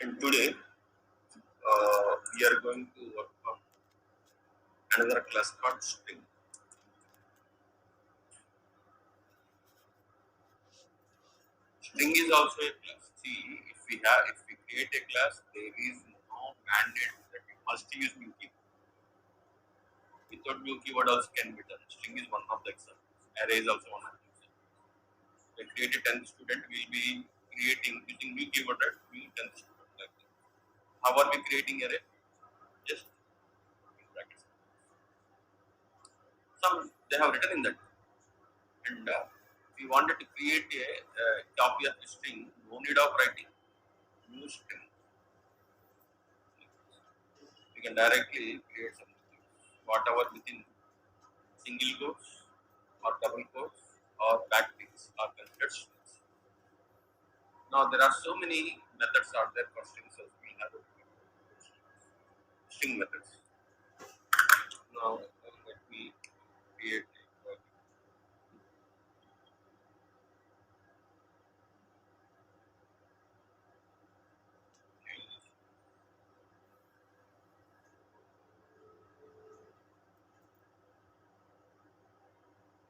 And today we are going to work on another class called string. String is also a class. See, if we create a class, there is no mandate that you must use new keyword. Without new keyword also can be done. String is one of the examples. Array is also one of the examples. We create a 10th student, we will be creating using new keyword at new 10th student. Like that. How are we creating array? Just in brackets. Some they have written in that. And we wanted to create a copy of the string, no need of writing new string. We can directly create something, whatever within single quotes or double quotes or backticks are considered strings. Now there are so many methods out there for strings, as we have string methods. Now let me create a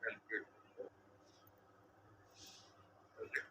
calculate project.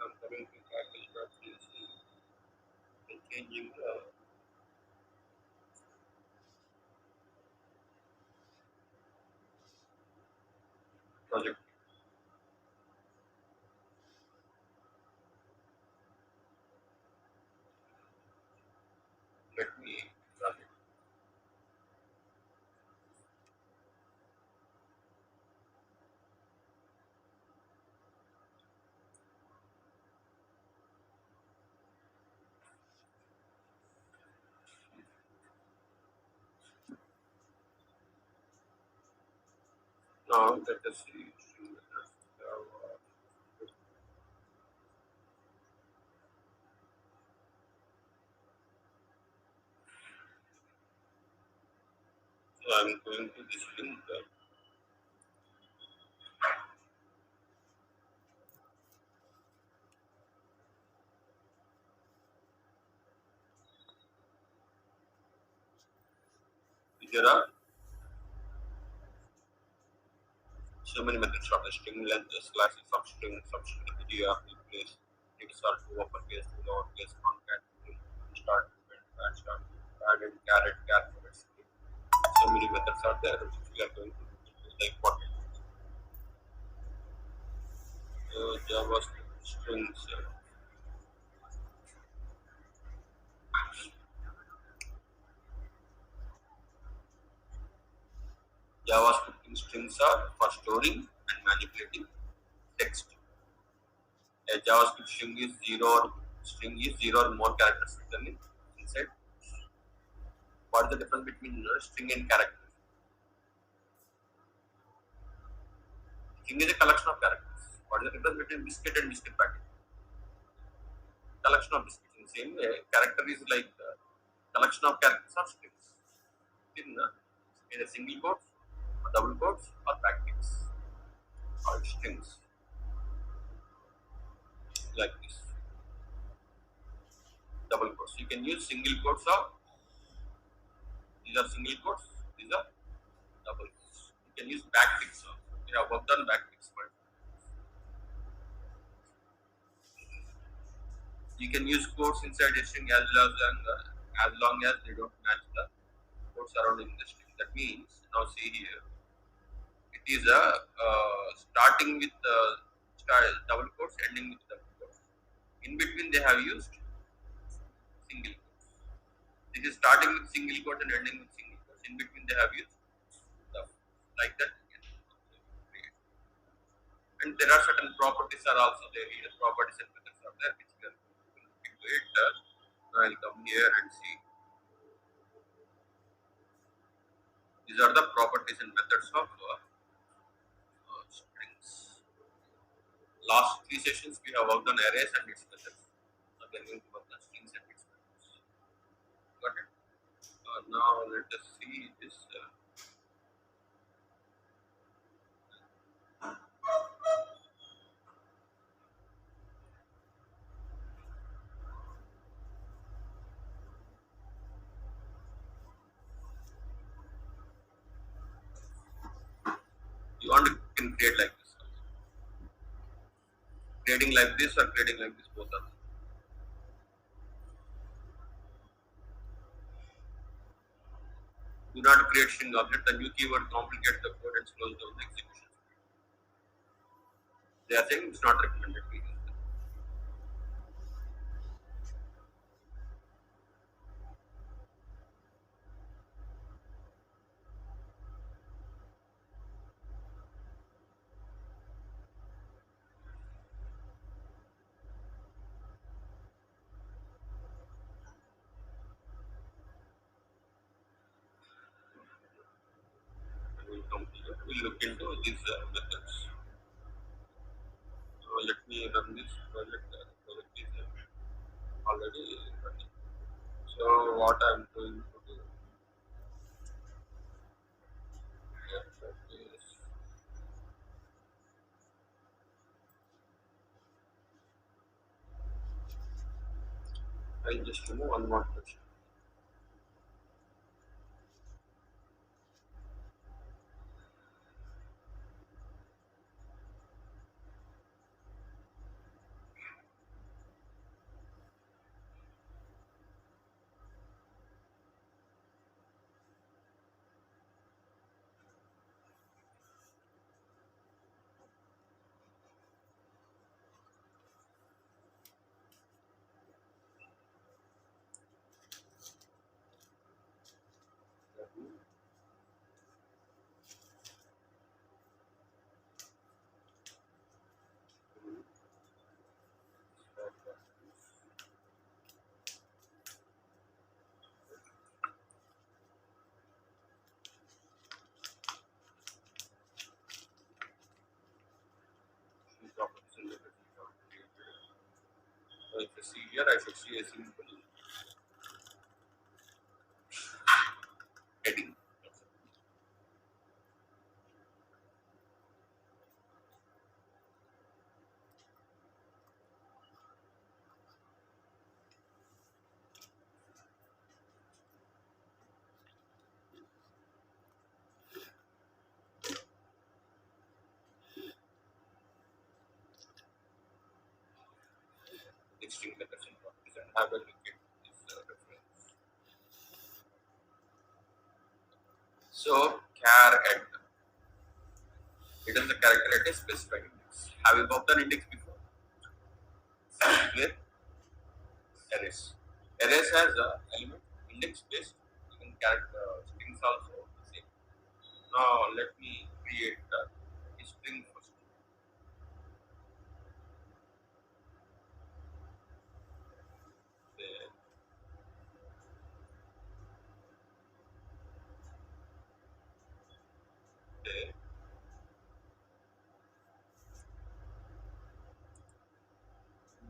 I'm coming to package.csv and changing the project. Let me run it. Now let us see. So I'm going to this link. There are so many methods of the string length, slashes, substring, video, replace, start to uppercase to lowercase, concat, start, and start, add and carrot, carrot. So many methods are there which we are going to do the important. JavaScript strings. JavaScript strings are for storing and manipulating text. A JavaScript string is zero or more characters written inside. What is the difference between string and character? String is a collection of characters. What is the difference between biscuit and biscuit packet? Collection of biscuits. In the same way, character is like collection of characters or strings. In either single quotes, or double quotes, or backticks, or strings like this. Double quotes. You can use single quotes or these are single quotes. These are double quotes. You can use backticks also. We have worked on backticks, but you can use quotes inside a string as long as they don't match the quotes surrounding the string. That means now see here, it is a starting with double quotes, ending with double quotes. In between, they have used single quotes. This is starting with single quote and ending with single quotes. In between, they have used like that. We can create. And there are certain properties are also there. Here properties and methods are there which we are going to look into it. I'll come here and see. These are the properties and methods of strings. Last three sessions we have worked on arrays and its methods. Now we are going to work on strings and its methods. Got it? Now let us see this. You want to can create like this. Creating like this or creating like this, both are. Do not create string object. The new keyword complicates the code and slows down the execution. They are saying it's not recommended to use them. We'll come here. We'll look into these methods. So let me run this project. Project is already running. So what I'm going to do is I'll just remove one more question. So if you see here, I should see a simple heading. String methods and properties and have a look at this reference. So char at it is the character at a specified index. Have you worked on index before? With arrays. Arrays has a element index based, even character strings also the same. Now let me create a string first. There, there.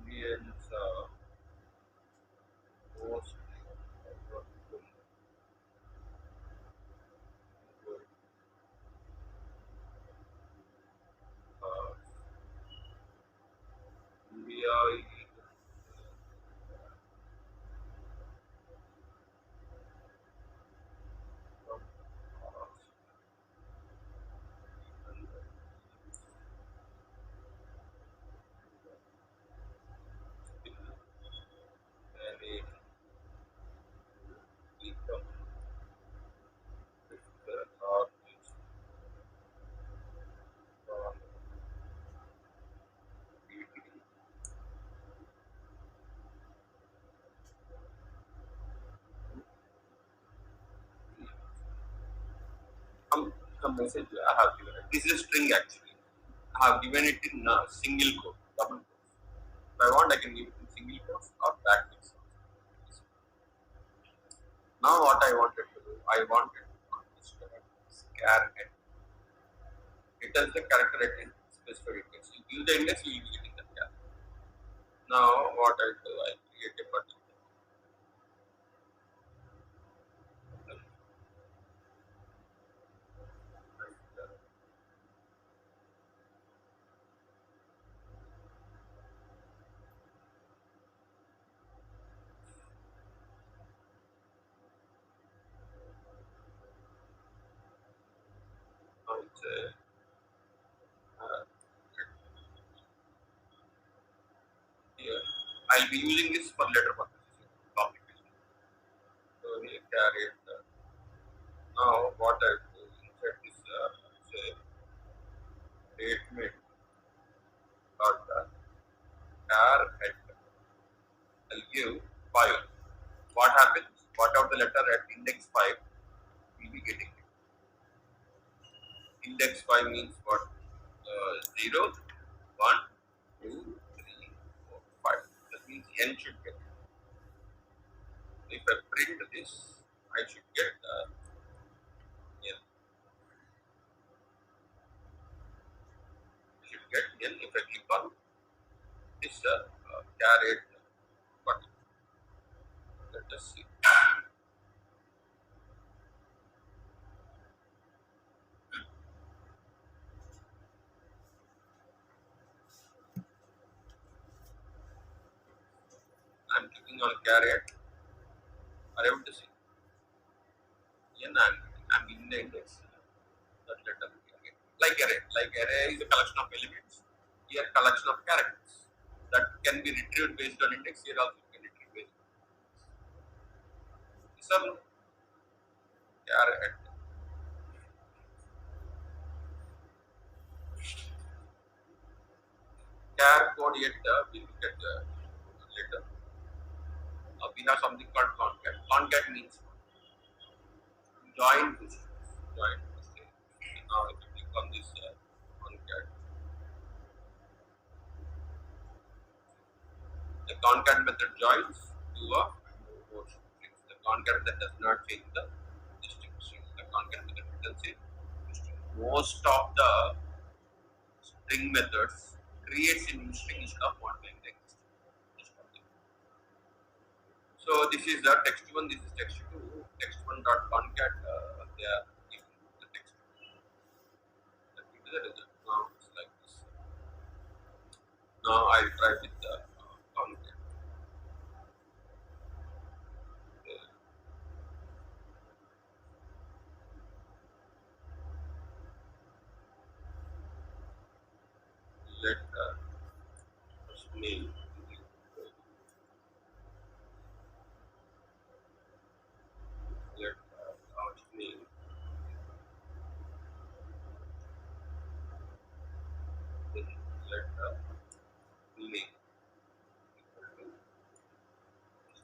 Indians post the message I have given it. This is a string actually. I have given it in single quote, double quote. If I want, I can give it in single quotes or backwards. Now what I wanted to do, I wanted to scar it. It tells the character at specific index. You give the index, you will be getting the character. Now what I do, I create a particular. It's uh, here. I'll be using this for letter purposes. Copy paste. So here carry it. Now what I do inside this say statement dot char at I'll give 5. What happens? What out the letter at index 5 will be getting it. Index 5 means what? 0, 1, 2, 3, 4, 5. That means n should get it. If I print this, I should get n. I should get n if I click on this caret button. Let us see. I'm clicking on caret. Are you able to see? n I'm in the index. That letter. Like array is a collection of elements. Here collection of characters that can be retrieved based on index. Here also you can retrieve based on some caret. Char code yet we look at later. We have something called concat. Concat means join positions. Join positions. Now if you click on this concat, the concat method joins to a more strings. The concat that does not change the distinct string. The concat method returns a string. Most of the string methods creates a new string instead of modifying the existing. So this is the text one, this is text two. Text one dot concat. They are giving the text. Let me do the result. Now it's like this. Now I'll try with the concat. Let first name. Let last name. Then let name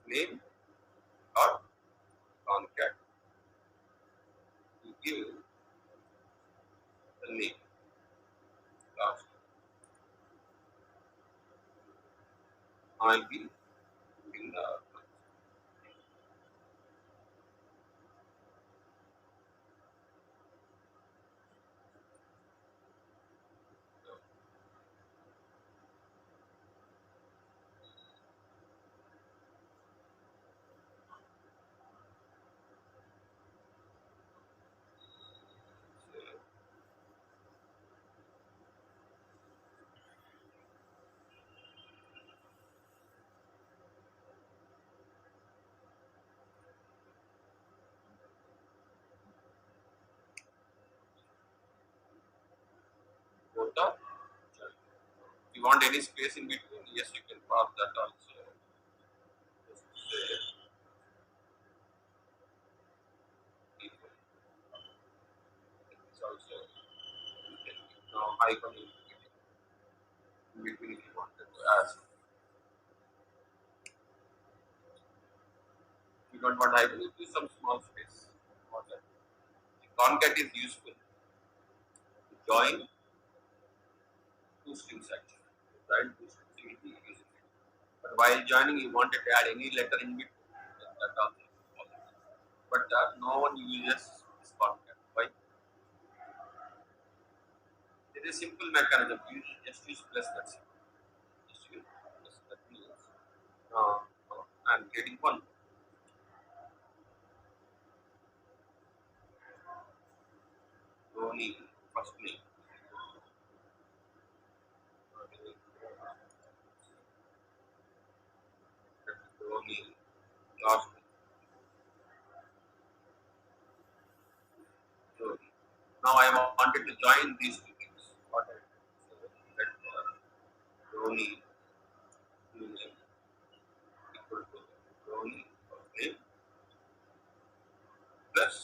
name or concat to give the name last. I'll be in the quota. If you want any space in between, yes, you can pass that also. Just say equal. It's also now icon in between if you wanted to ask. If you don't want icon, you use some small space. Concat is useful. join two strings actually. Join two strings you will be using it. But while joining, you wanted to add any letter in between. That also is possible. But no one uses this concept. Why? It is a simple mechanism. You just use plus that's it. Just use plus. That means I'm getting one. Dhoni, first name. Dhoni, last name. Dhoni. Now I wanted to join these two things. What I so let Dhoni new name equal to Dhoni first name plus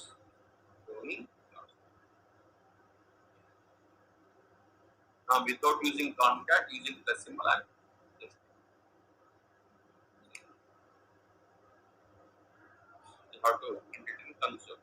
Dhoni last name. Now without using concat, using the symbol, I just you have to enter it in console.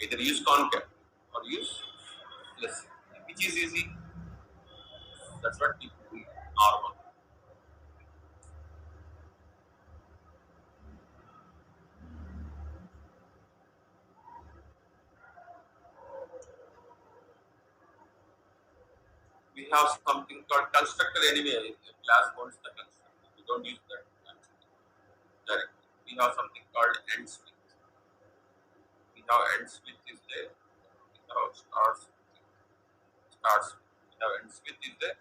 Either use concat or use plus, which is easy. That's what people do normal. We have something called constructor anyway. The class wants the constructor. We don't use that actually directly. We have something called ends with. We have ends with is there. We have starts. We have ends with is there.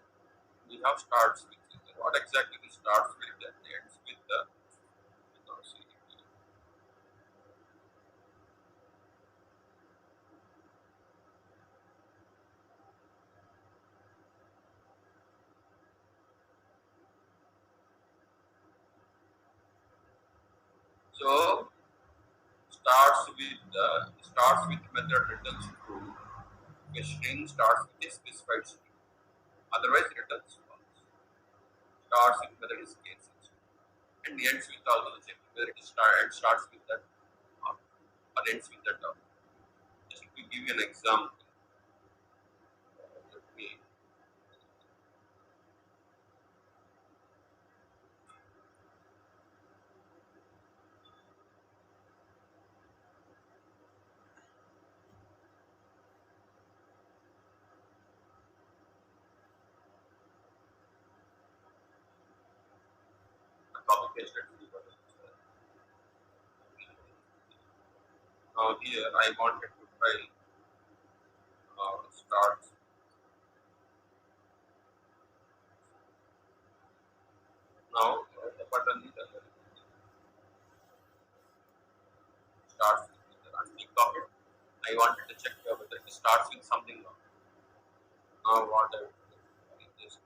We have starts with is there. What exactly the starts with and the ends with the without seeing it. So starts with method returns true. A string starts with a specified string. Otherwise returns false. Starts with method is case sensitive. And ends with also the same. Whether it starts with that or ends with that. Just to give you an example, let me copy paste it. Now here I wanted to try starts. Now the button is starts with the untick of it. I wanted to check whether it starts with something or not. Now what I just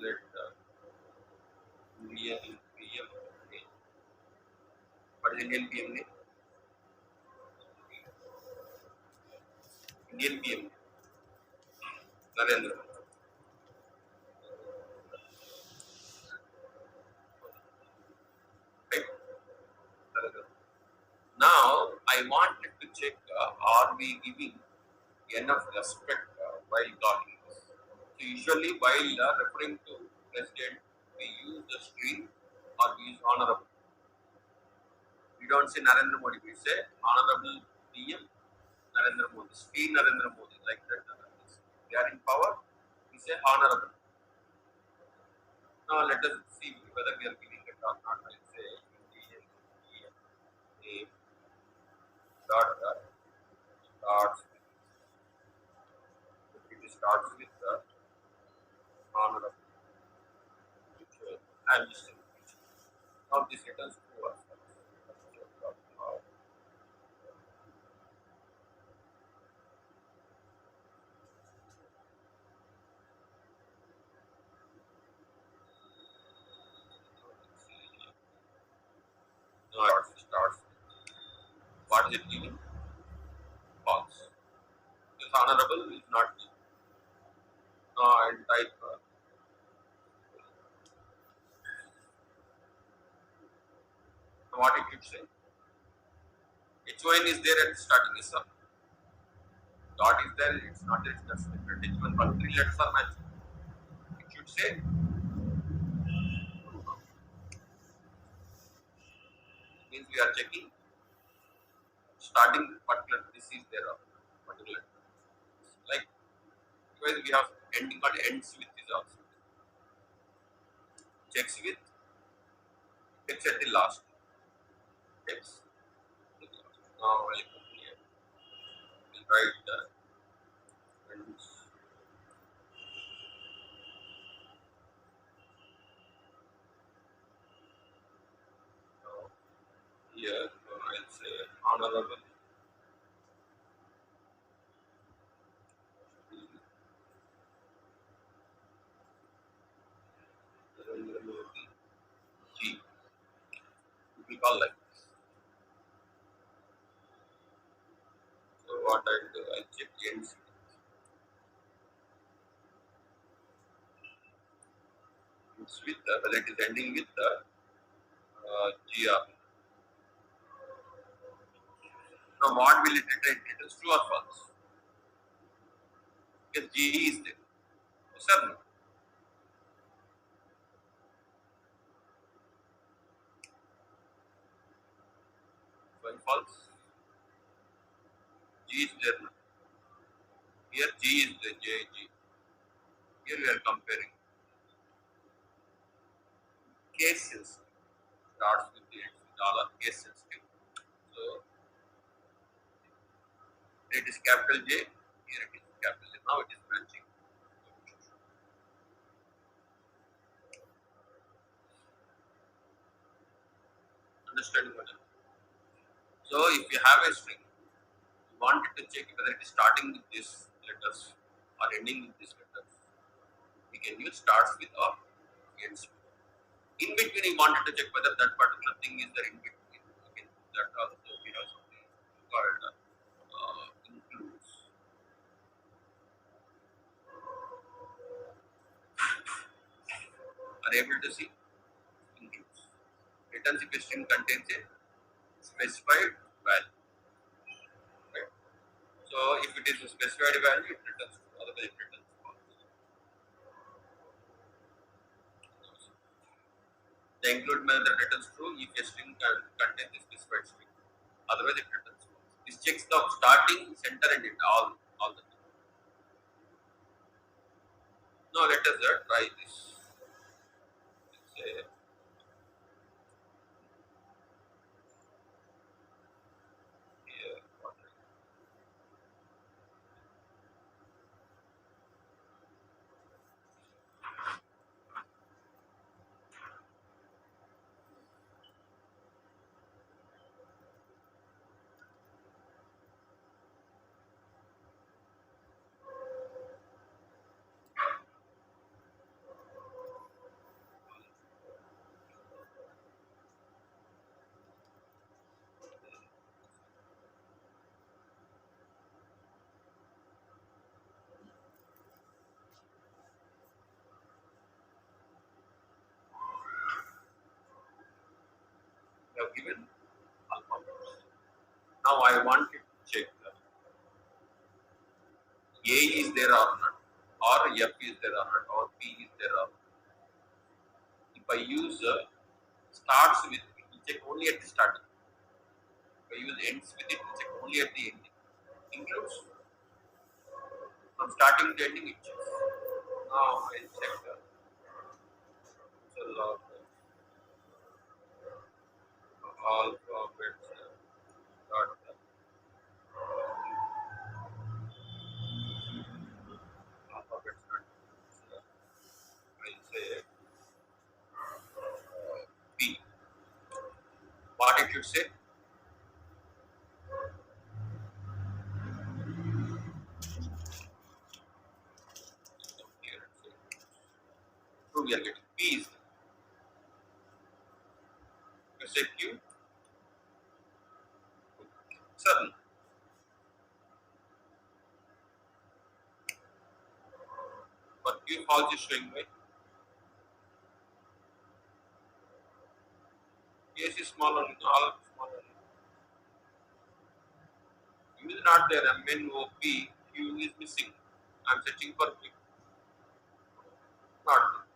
let Indian PM name. What is Indian PM name? Indian PM Narendra. Right? Narendra. Now I wanted to check are we giving enough respect while talking this. So usually while referring to president, we use the string or we use honorable. We don't say Narendra Modi, we say honorable PM Narendra Modi, Sri Narendra Modi, like that. They are in power, we say honorable. Now let us see whether we are giving it or not. I say Indian PM name dot starts with, it starts with the honorable. I'm just saying. Now this returns to us. What is it giving? False. This honorable is not given. And type what it should say. H1 is there at starting is up. Dot is there, it's not there, it's different. H1 but three letters are matching. It should say means we are checking starting particular this is there particular like because we have ending but ends with is also checks with checks at the last checks now I come here we'll write ends now here I'll say honorable G we call like this. So what I do I check ends with the whether it is ending with the GR. Now what will it return? It is true or false? Because G is there. Yes or no? Why false? G is there. No? Here G is the J G. Here we are comparing case sensitive. Starts with the ends with all are case sensitive. So it is capital J. Here it is capital J. Now it is matching. Understanding what? So if you have a string, you wanted to check whether it is starting with these letters or ending with these letters. We can use starts with or ends with. In between, you wanted to check whether that particular thing is there in between. Okay, that also we have something called includes. Are able to see includes. Returns if a string contains a specified value. Right? So if it is a specified value, it returns true. Otherwise, it returns false. The include method returns true if a string contains a specified string. Otherwise, it returns false. This checks the starting, center, and end all the time. Now let us try this. Let's say here we have given alphabets. Now I want to check A is there or not, or F is there or not, or P is there or not. If I use starts with, it will check only at the starting. If I use ends with it, will check only at the ending. Includes from starting to ending, it checks. Now I'll check the total of alphabets. Dot alphabets. I'll say P. What it should say? Here, true, we are getting P is there. You say Q. If false is showing by case is small only, all are small only. Q is not there, MNOP, Q is missing. I am searching for Q, not there.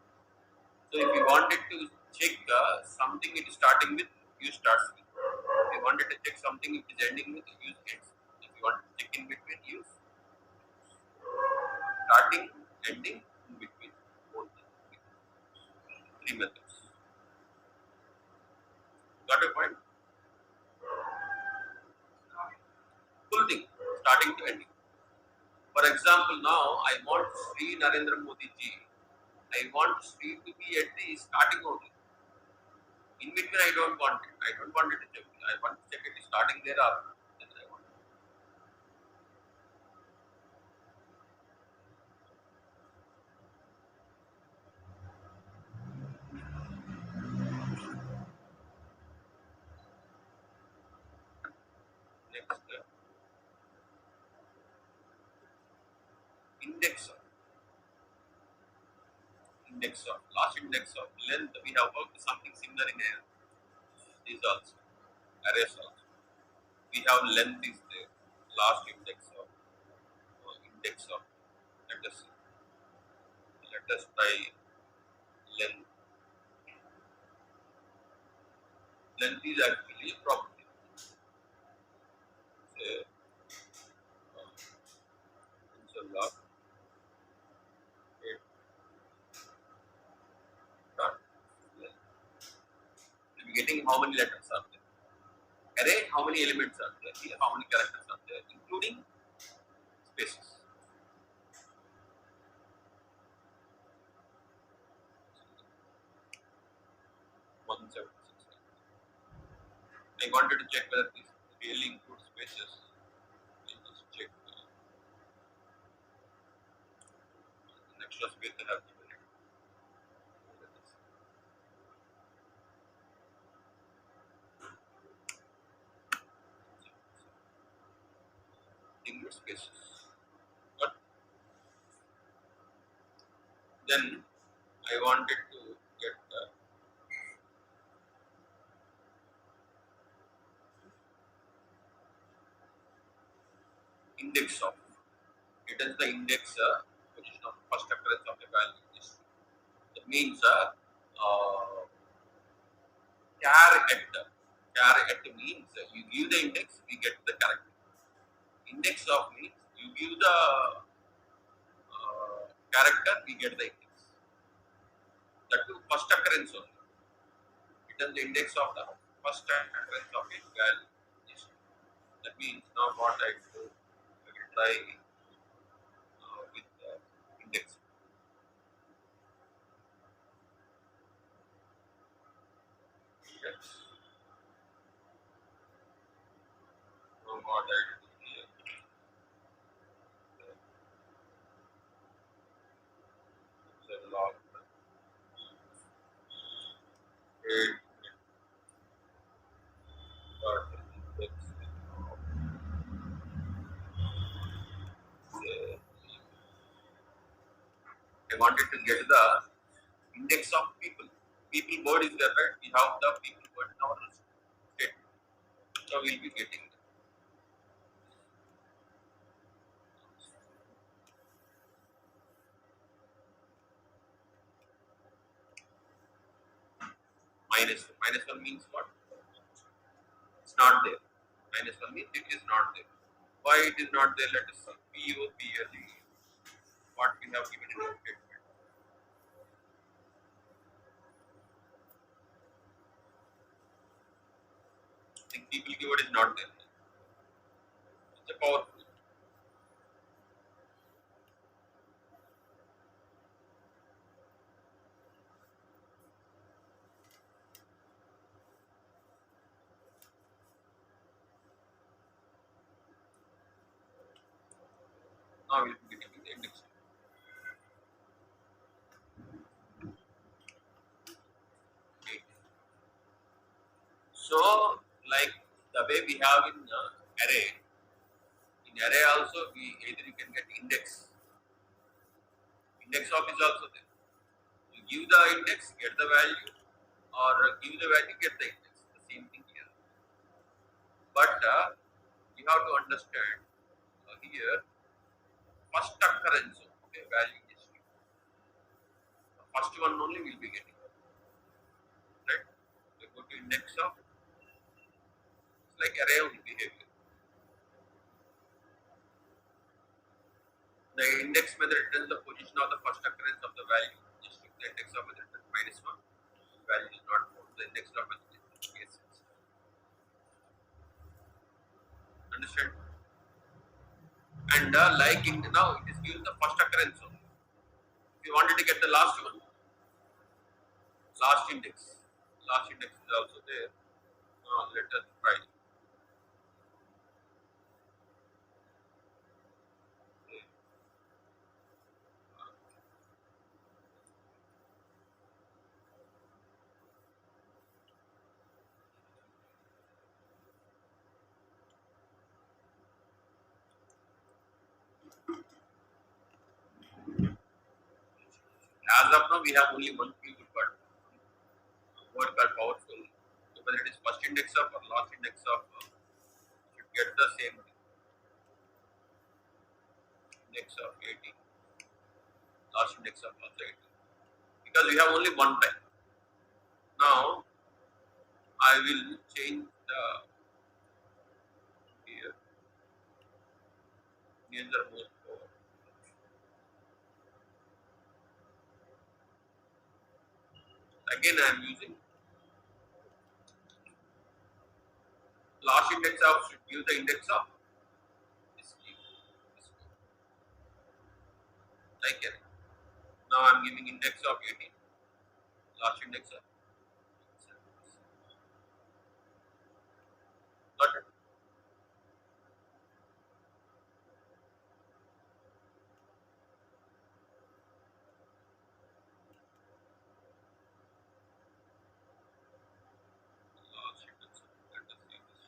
So if you wanted to check something it is starting with, Q starts with. If you wanted to check something it is ending with, use ends. If you want to check in between, use starting, ending, in between. Both. Three methods. Got a point? Full thing, starting to ending. For example, now I want Sri Narendra Modi ji. I want Sri to be at the starting only. In between, I don't want it. I don't want it to check. I want to check it starting there or then I want. Next, index of last index of length. We have worked something similar in here. These also arrays also. We have length is there. Last index of. Let us try length. Length is actually a property. Say, log 8 dot length. We'll be getting how many letters are there. Array, how many elements are there? Here, how many characters are there, including spaces. 176. I wanted to check whether this really includes spaces. I'll just check an extra space that I've given it. Include spaces. But then I wanted to get the index of. It is the index position of first occurrence of the value. That means char at. Char at means you give the index, we get the character. Index of means you give the character, we get the index. That too first occurrence only. It is the index of the first occurrence of a value. That means now what I do, I will try with index. Yes. Now what I do here, the log 8 dot index. I wanted to get the index of people. People word is there, right? We have the people word in our state. So we'll be getting that. Minus 1. Minus 1 means what? It's not there. Minus 1 means it is not there. Why it is not there? Let us see. POPLE. What we have given in our statement. I think people keyword is not there. It's a powerful. Now we'll be getting the index. Okay. So, like the way we have in array, in array also we either you can get index. Index of is also there. You give the index, get the value, or give the value, get the index. The same thing here. But you have to understand here first occurrence of a value history. The first one only will be getting. Right? So go to index of, it's like array of behavior. The index method returns the position of the first occurrence of the value. Just took the index of method returns -1. Value is not known. The index of method is case. Understand? And like in now it is given the first occurrence only. If you wanted to get the last one, last index. Last index is also there. Let us try. As of now, we have only one keyword word called powerful. So whether it is first index of or last index of, should get the same index of 80. Last index of also 80. Because we have only one type. Now I will change the here. These are more power. Again, I am using last index of should give the index of this key. Like it. Now I am giving index of 18. Last index of. Got it? Last index of. Let us see this.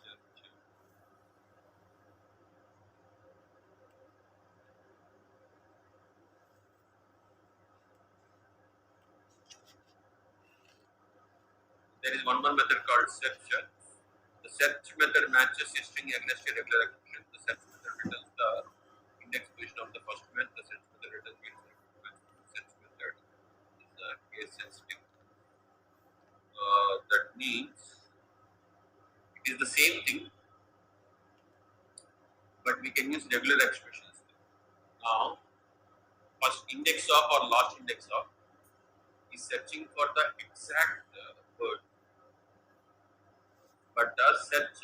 There is one more method called search. The search method matches a string against a regular expression. The search method returns the index position of the first element. The search method returns the search method is case sensitive. That means it is the same thing, but we can use regular expressions. Now, first index of or last index of is searching for the exact word, but the search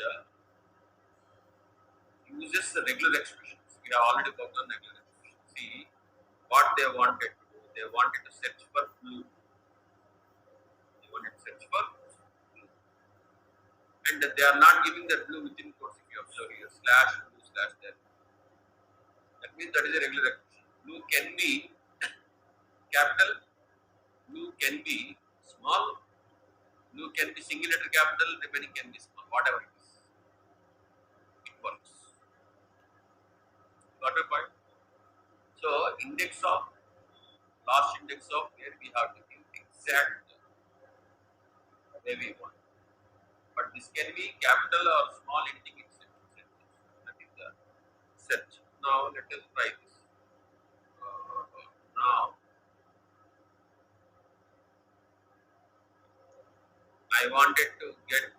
uses the regular expressions. We have already worked on regular expressions. See what they wanted to do. They wanted to search for blue. They wanted to search for blue. And they are not giving the blue within quotes. If you observe here, slash blue slash there. That means that is a regular expression. Blue can be capital, blue can be small, blue can be single letter capital, remaining can be small, whatever it is. It works. Got my point? So index of, last index of, here we have to give exact way we want. But this can be capital or small, anything itself. That is the search. Now let us try this. Now I wanted to get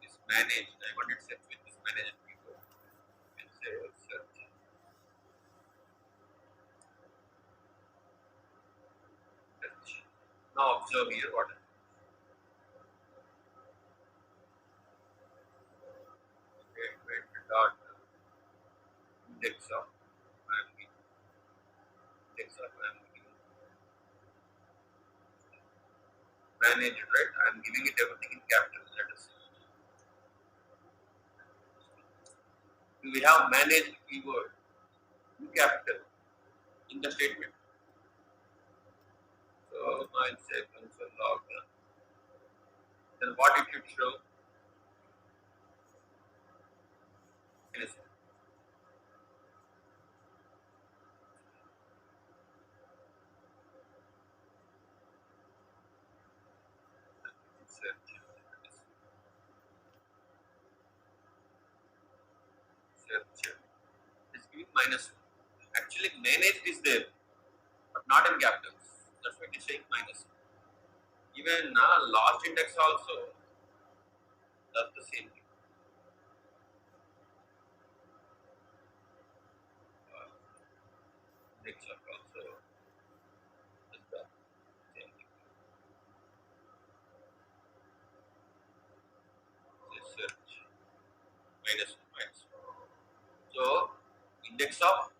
this managed. I wanted to search with this managed people. And say search. Search. Now observe here what happens. Okay, wait, dot index of I'm giving. Index of I'm giving. Managed, right? I'm giving it everything in capital letters. We have managed keyword in capital in the statement. So now I'll say console log. Then what it should show is minus 1. Actually, managed is there, but not in capitals. That's why it is saying minus 1. Even last index also does the same thing. Index of also does the same thing. Say search minus 1, minus 1. So, index of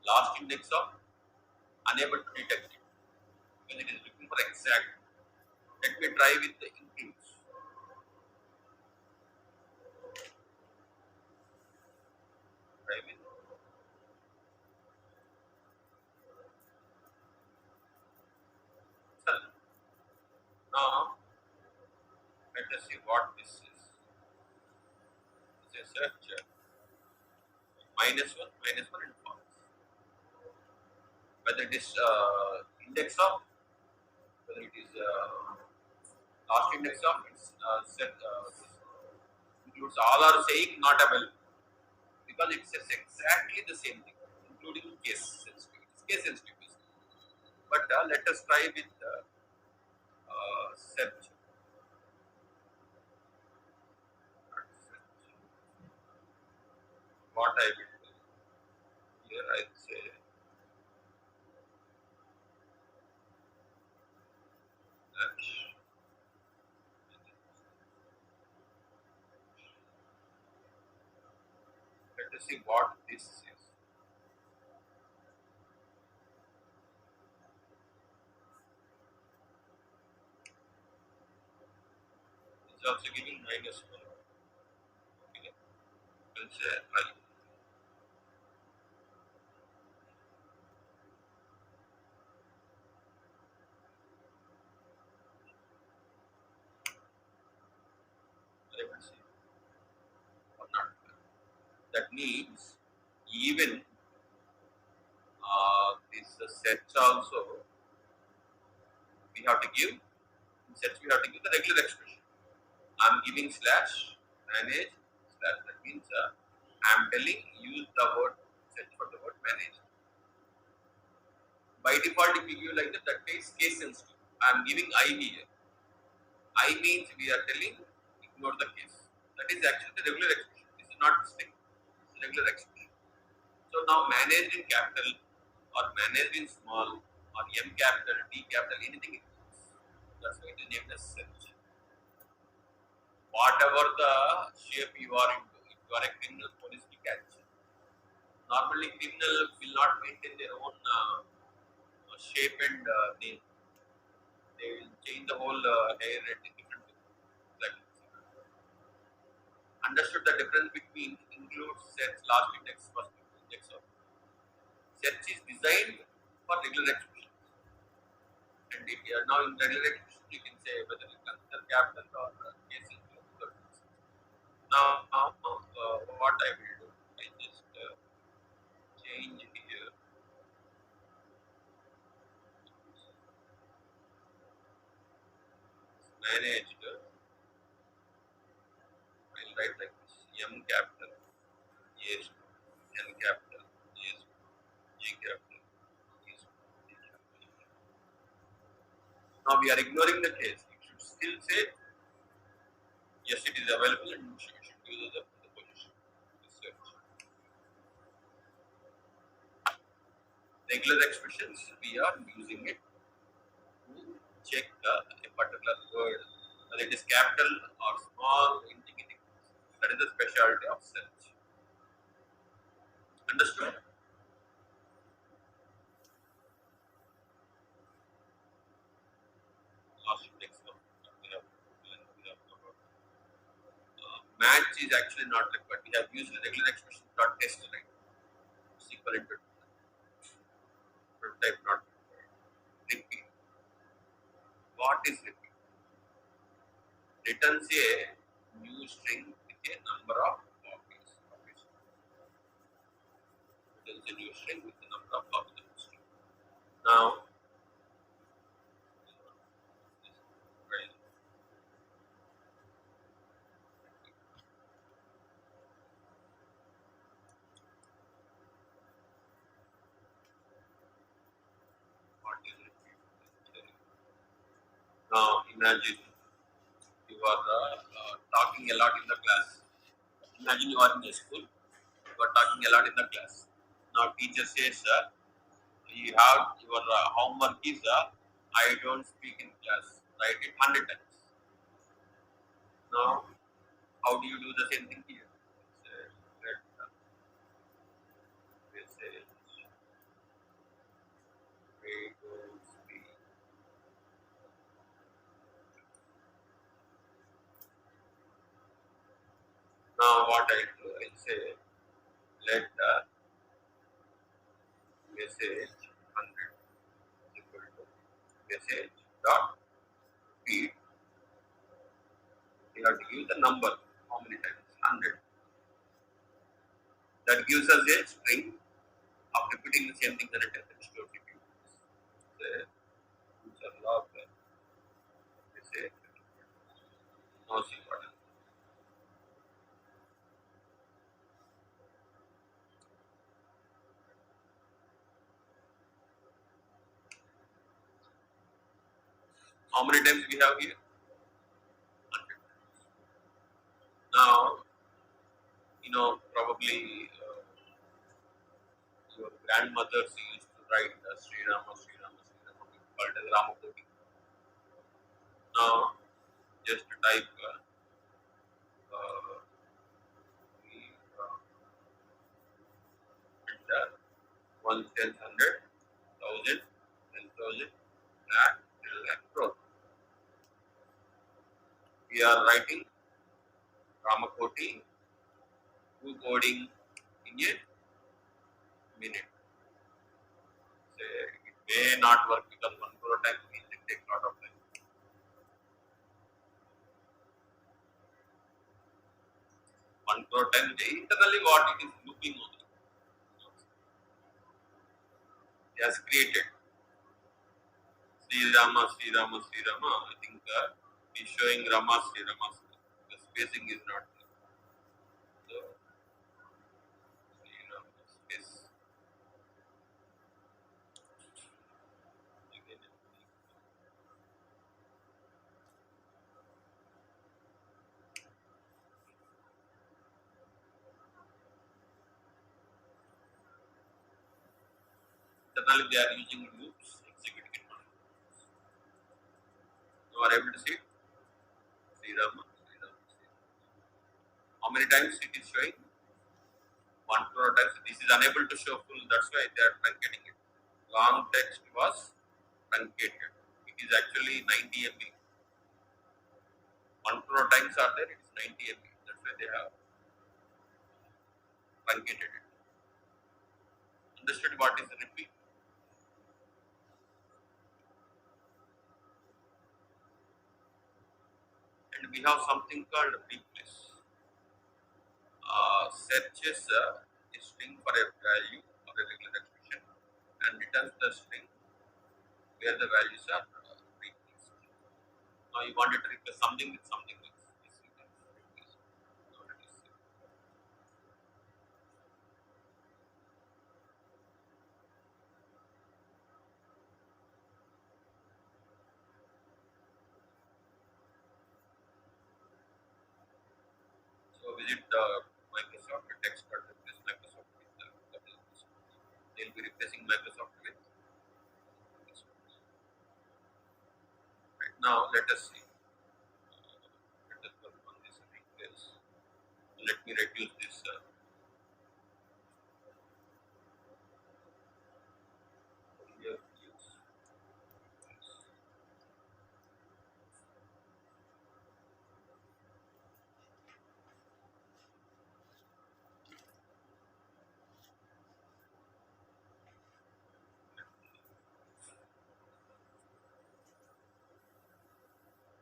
last index of unable to detect it because it is looking for exact. Let me try with the includes. Try with search. Now let us see what this is. It's a search minus one and false. Whether it is index of, whether it is last index of, it's set includes all are saying not available because it says exactly the same thing, including case sensitive. It's case sensitive. But let us try with search. What I will do here, I'll say search. Let us see what this is. It's also giving minus 1. Okay. We'll say I will see or not. That means even this sets also we have to give sets we have to give the regular expression. I'm giving slash manage slash. That means I'm telling use the word set for the word manage. By default, if you give like that, that is case sensitive. I'm giving I here. I means we are telling ignore the case. That is actually the regular expression. This is not string. It's regular expression. So now managed in capital or managed in small or M capital, D capital, anything it is. That's why it is named as search. Whatever the shape you are into, if you are a criminal, police will catch. Normally, criminal will not maintain their own shape and name. They will change the whole hair at different. Like, understood the difference between includes, sets, last index, first index of. Search is designed for regular expression. And if you are now in regular expression, you can say whether you consider capital or case include. Now, what I will do, I just change here. Managed. I'll write like this: M capital, yes, N capital, yes, G capital, yes, G capital. Now we are ignoring the case. You should still say yes, it is available, and you should use the position. Research. Regular expressions, we are using it to check a particular word, whether it is capital or small, indicating. That is the specialty of search. Understood? Last index of match is actually not required. We have used regular expression dot test, right? It's equivalent to type not required. Repeat. What is repeat? Returns a new string with a number of copies. Returns a new string with a number of copies of the string. Now, Imagine you are talking a lot in the class. Imagine you are in a school, you are talking a lot in the class. Now teacher says, you have your homework is I don't speak in class. Write it 100 times. Now, how do you do the same thing here? Say, we don't speak. Now, what I do, I say, let the message 100 is equal to message dot read. You have to give the number. How many times? 100. That gives us a string of repeating the same thing that it has stored if you say, user log, message. Now, see what happens. How many times we have here? 100. Now, probably your grandmothers used to write Sri Rama, Sri Rama, Sri Rama, called as Ramakoti. Now, just type uh, enter 1,000, 10,000, lakh, 10 lakh crore. We are writing Ramakoti to coding in a minute. Say, it may not work because 1 crore times means it takes a lot of time. 1 crore times internally what it is looping on. It has created Sri Rama, Sri Rama, Sri Rama. I think he's showing Rama, Sri Rama. The spacing is not there. So, Sri Rama space. Again, internally they are using loops, executing it. You are able to see it? Sri Rama, Sri Rama, Sri Rama. How many times it is showing? 1 crore times. This is unable to show full. That's why they are truncating it. Long text was truncated. It is actually 90 MB. 1 crore times are there. It is 90 MB. That's why they have truncated it. Understood what is repeat? And we have something called replace. Searches a string for a value of a regular expression and returns the string where the values are replaced. Now you wanted to replace something with something else. Yes, you can replace. Now let us see. So visit Microsoft text but replace Microsoft with they'll be replacing Microsoft with Microsoft. Right now let us see. Let us work on this replace. Let me reduce this here. Use.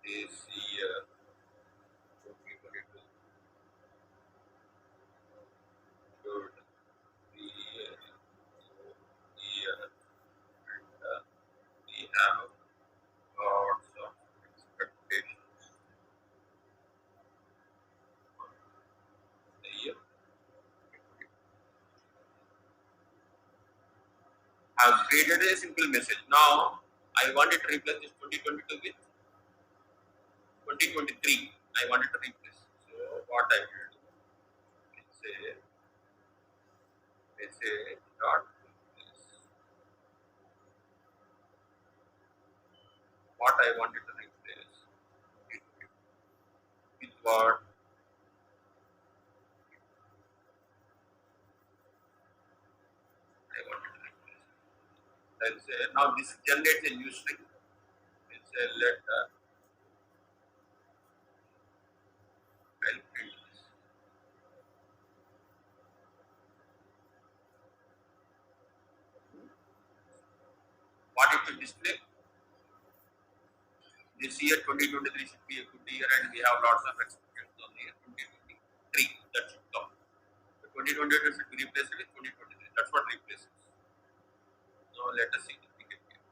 This year should be going to should be year and we have lots of expectations on the year. I have created a simple message. Now I wanted to replace this 2022 with 2023, I wanted to replace. So what I will do, let's say dot replace. What I wanted to replace with what I wanted to replace. Let's say now this generates a new string. Let's say let I'll print this. What it will display? This year 2023 should be a good year and we have lots of expectations on the year 2023. That should come. The 2022 should be replaced with 2023. That's what replaces. Now let us see the ticket here.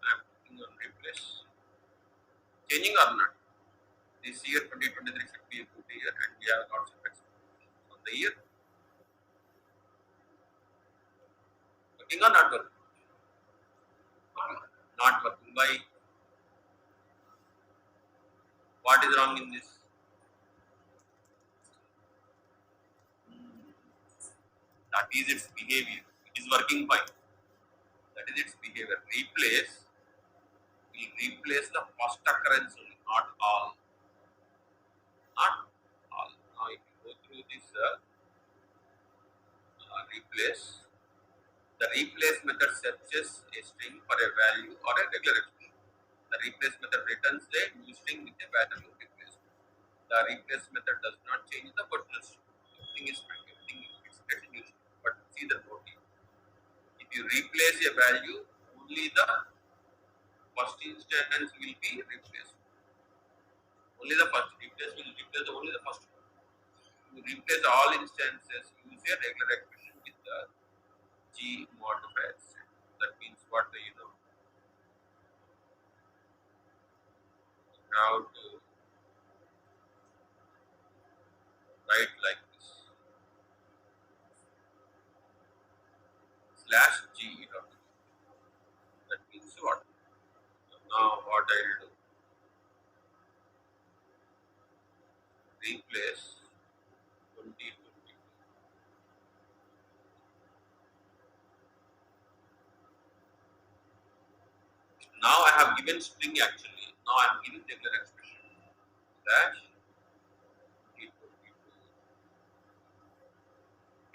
I am clicking on replace. Changing or not? This year 2023 should be a good year and we have lots of expectations on the year. Working or not working? Not working. Why? What is wrong in this? That is its behavior. It is working fine. That is its behavior. Replace will replace the first occurrence only, not all. Not all. Now, if you go through this replace, the replace method searches a string for a value or a regular expression. The replace method returns a new string with a value replaced. The replace method does not change the original string. Everything is fine. Everything is getting used. But see the note here. If you replace a value, only the first instance will be replaced. Only the first replace will replace only the first one. To replace all instances, use a regular expression with the G modifier set. That means what how to write like this slash G. That means what? Now what I will do, replace 2020. Now I have given string actually. Now I am giving regular expression slash 2022 B.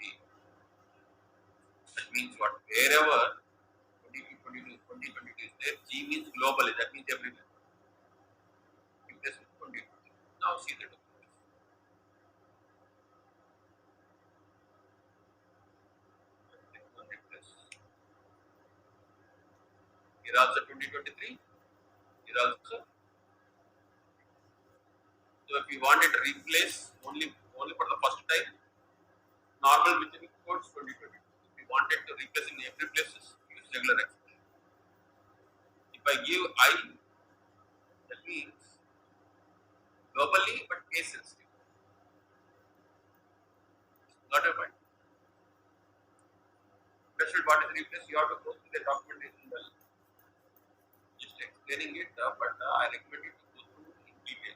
That means what? Wherever 2022 is there, G means globally. That means everywhere. Replace with 2020. Now see the difference. Replace. Here also 2023. Here also. So if you wanted to replace only for the first time, normal within quotes 2022. If you wanted to replace in every places, use regular expression. If I give I, that means globally but case sensitive. Got a point? Especially what is replaced, you have to go through the documentation well. Just explaining it, but I recommend you to go through in detail.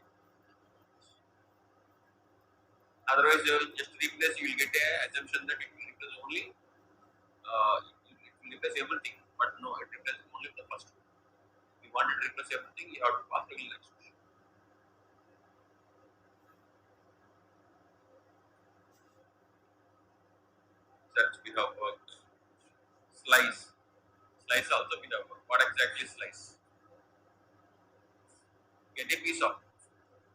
Otherwise, just replace, you will get a assumption that it will replace only, it will replace everything. But no, it replaces only the first one. If you want to replace everything, you have to pass regular expression. Search we have worked. Slice. Slice also we have worked. What exactly is slice? Get a piece of.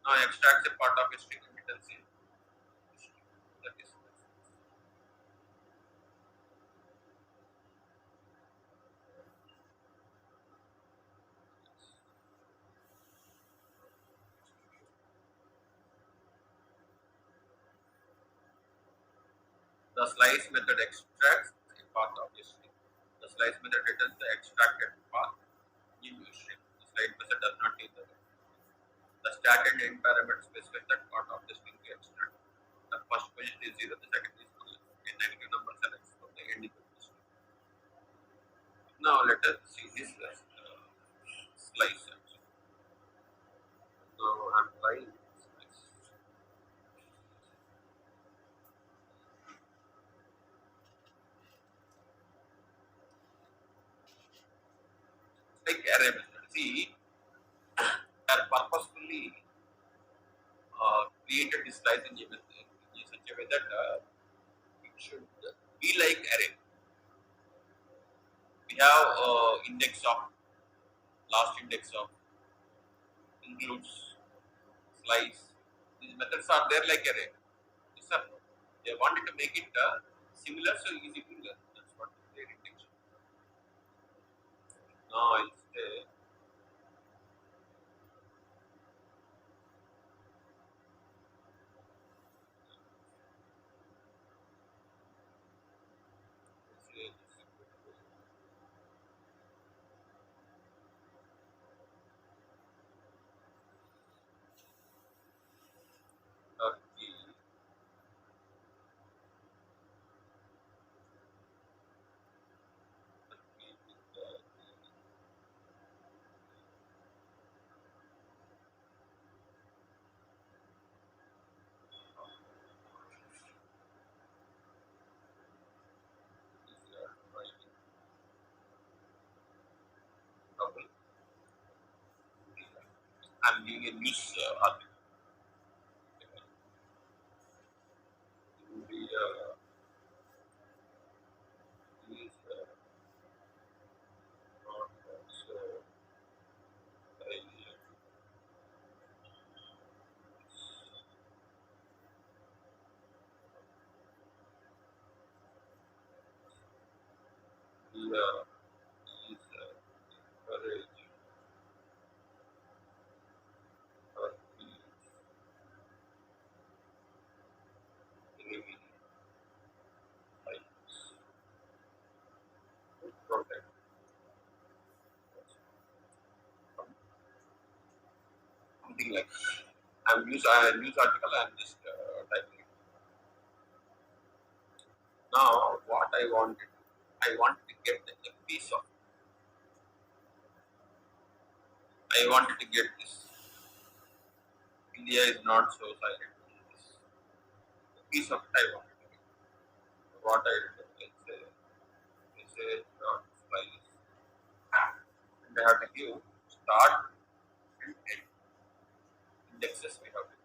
Now extracts a part of a string and returns a string. That is slice. The slice method extracts a path of a string. The slice method returns the extracted path in a string. The slice method does not take the value. The start and end parameter specify that part of the string to extract. The first position is 0, the second is 1. A negative number selects from the end of the string. Now let us see this as slice. Actually. like array method. See, they are purposefully created this slice in such a way that it should be like array. We have index of, last index of, includes, slice. These methods are there like array. Yes, sir. They wanted to make it similar, so easy to learn. That's what their intention. Now it's key. Trouble. I'm giving a news article. The news not so the is courage or the enemy rights to protect something like news article. I'm just typing it. Now what I wanted to get a piece of. I wanted to get this. India is not so silent. This piece of Taiwan. What I did, let's say dot slice, and I have to give start and end indexes we have to.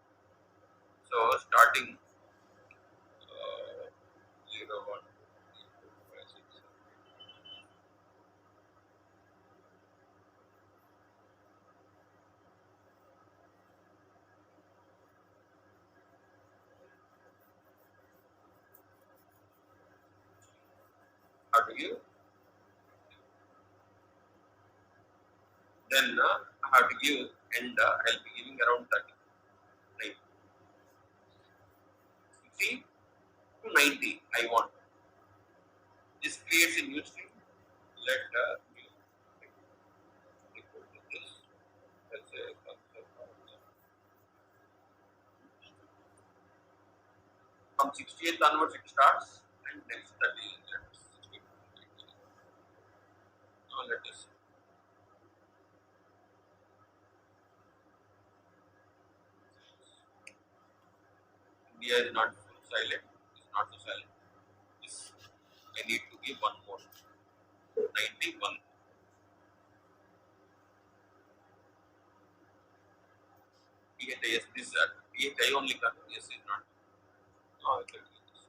So starting 0, 1, 2, 3, 4, 5, 6, 7. How to give? Then I have to give, and I'll be giving around 30. Right. 60 to 90. I want. This creates a new string. Let new equal to this. Let's say from 68th onwards it starts, and next 30 let us 60. Now let us. India is not full silent. It's not so silent. This I need to give one more. 91. Yes, this is I only can. Yes, is not. No, I can do this.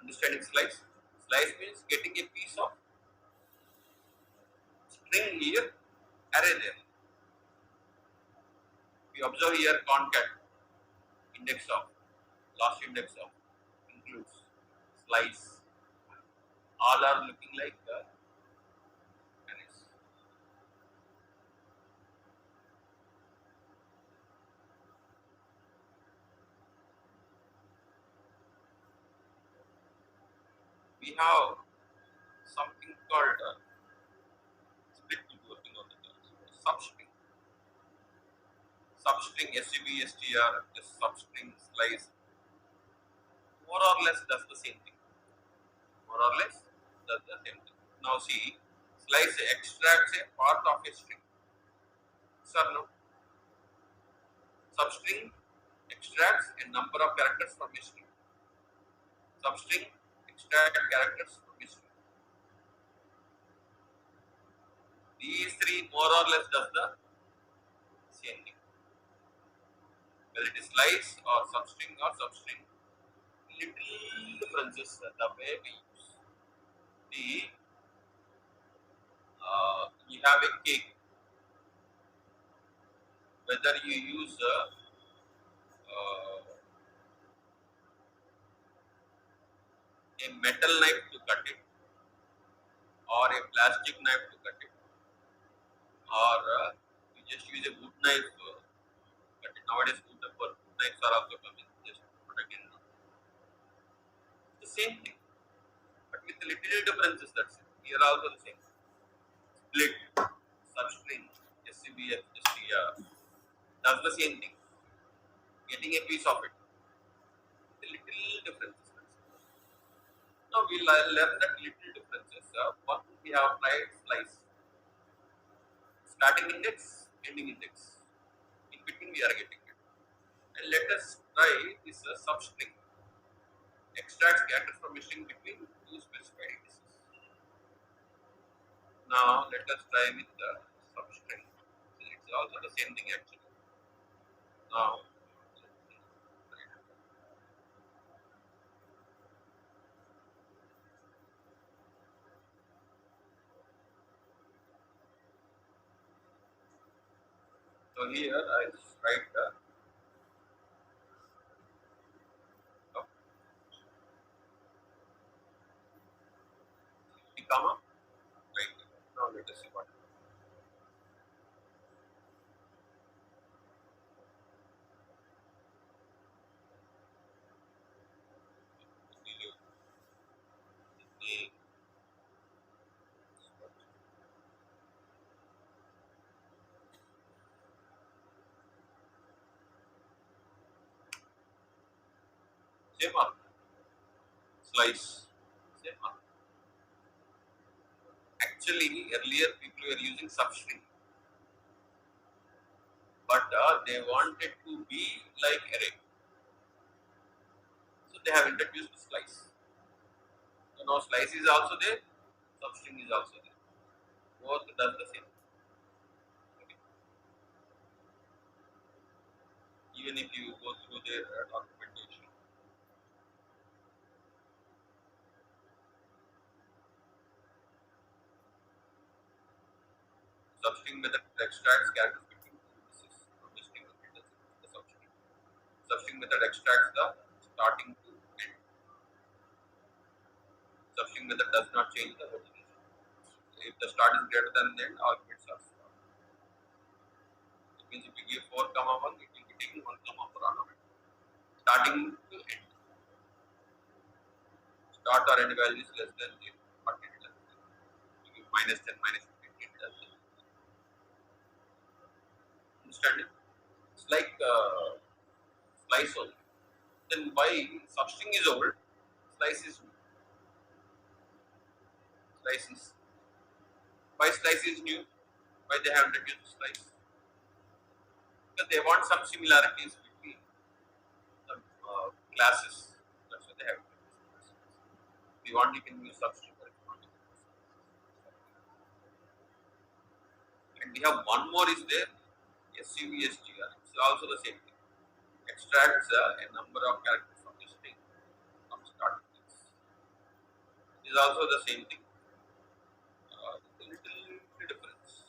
Understanding slice? Slice means getting a piece of string here, array there. We observe here concat, index of, last index of, includes, slice. All are looking like arrays. We have something called split working on the substring. Substring SUBSTR, just substring slice, more or less does the same thing. More or less does the same thing. Now see, slice extracts a part of a string. Sir, no. Substring extracts a number of characters from a string. Substring extract characters from a string. These three more or less does the same thing. Whether it is slice or substring or substring, little differences the way we use. The you have a cake, whether you use a metal knife to cut it or a plastic knife to cut it, or you just use a wood knife to cut it. Nowadays, wood knives are also coming. Just put again. The same thing, but with little differences. That's it. Here also the same. Split, substring, SCBF, STR. That's the same thing. Getting a piece of it. The little differences. Now we learn that little differences. One we have tried slice. Starting index, ending index. In between we are getting it. And let us try this substring. Extracts characters from a string between two specified indices. Now let us try with the substring. It's also the same thing actually. Now so here I write the comma. Right. Now let us see what. Same one. Slice. Same one. Actually, earlier people were using substring, but they wanted to be like array. So they have introduced slice. So now slice is also there, substring is also there. Both does the same. Okay. Even if you go through their documentation, substring method extracts characters between two indices from the string of the substring. Substring method extracts the starting to end. Substring method does not change the origination. If the start is greater than the end, arguments are stored. It means if you give 4 comma 1, it will be taking 1 comma 4 automatically. Starting to end. Start or end value is less than 0, not it less than 0. You give minus 10, minus 15, it does it. Understand it? It's like slice only. Then why substring is old, slice is new. Slice is why slice is new? Why they have introduced slice? Because they want some similarities between some classes. That's why they have introduced slice. If you want, you can use substring. And we have one more is there, SUVSTR. It's also the same thing. Extracts a number of characters from the string from start to this. It is also the same thing. A little difference.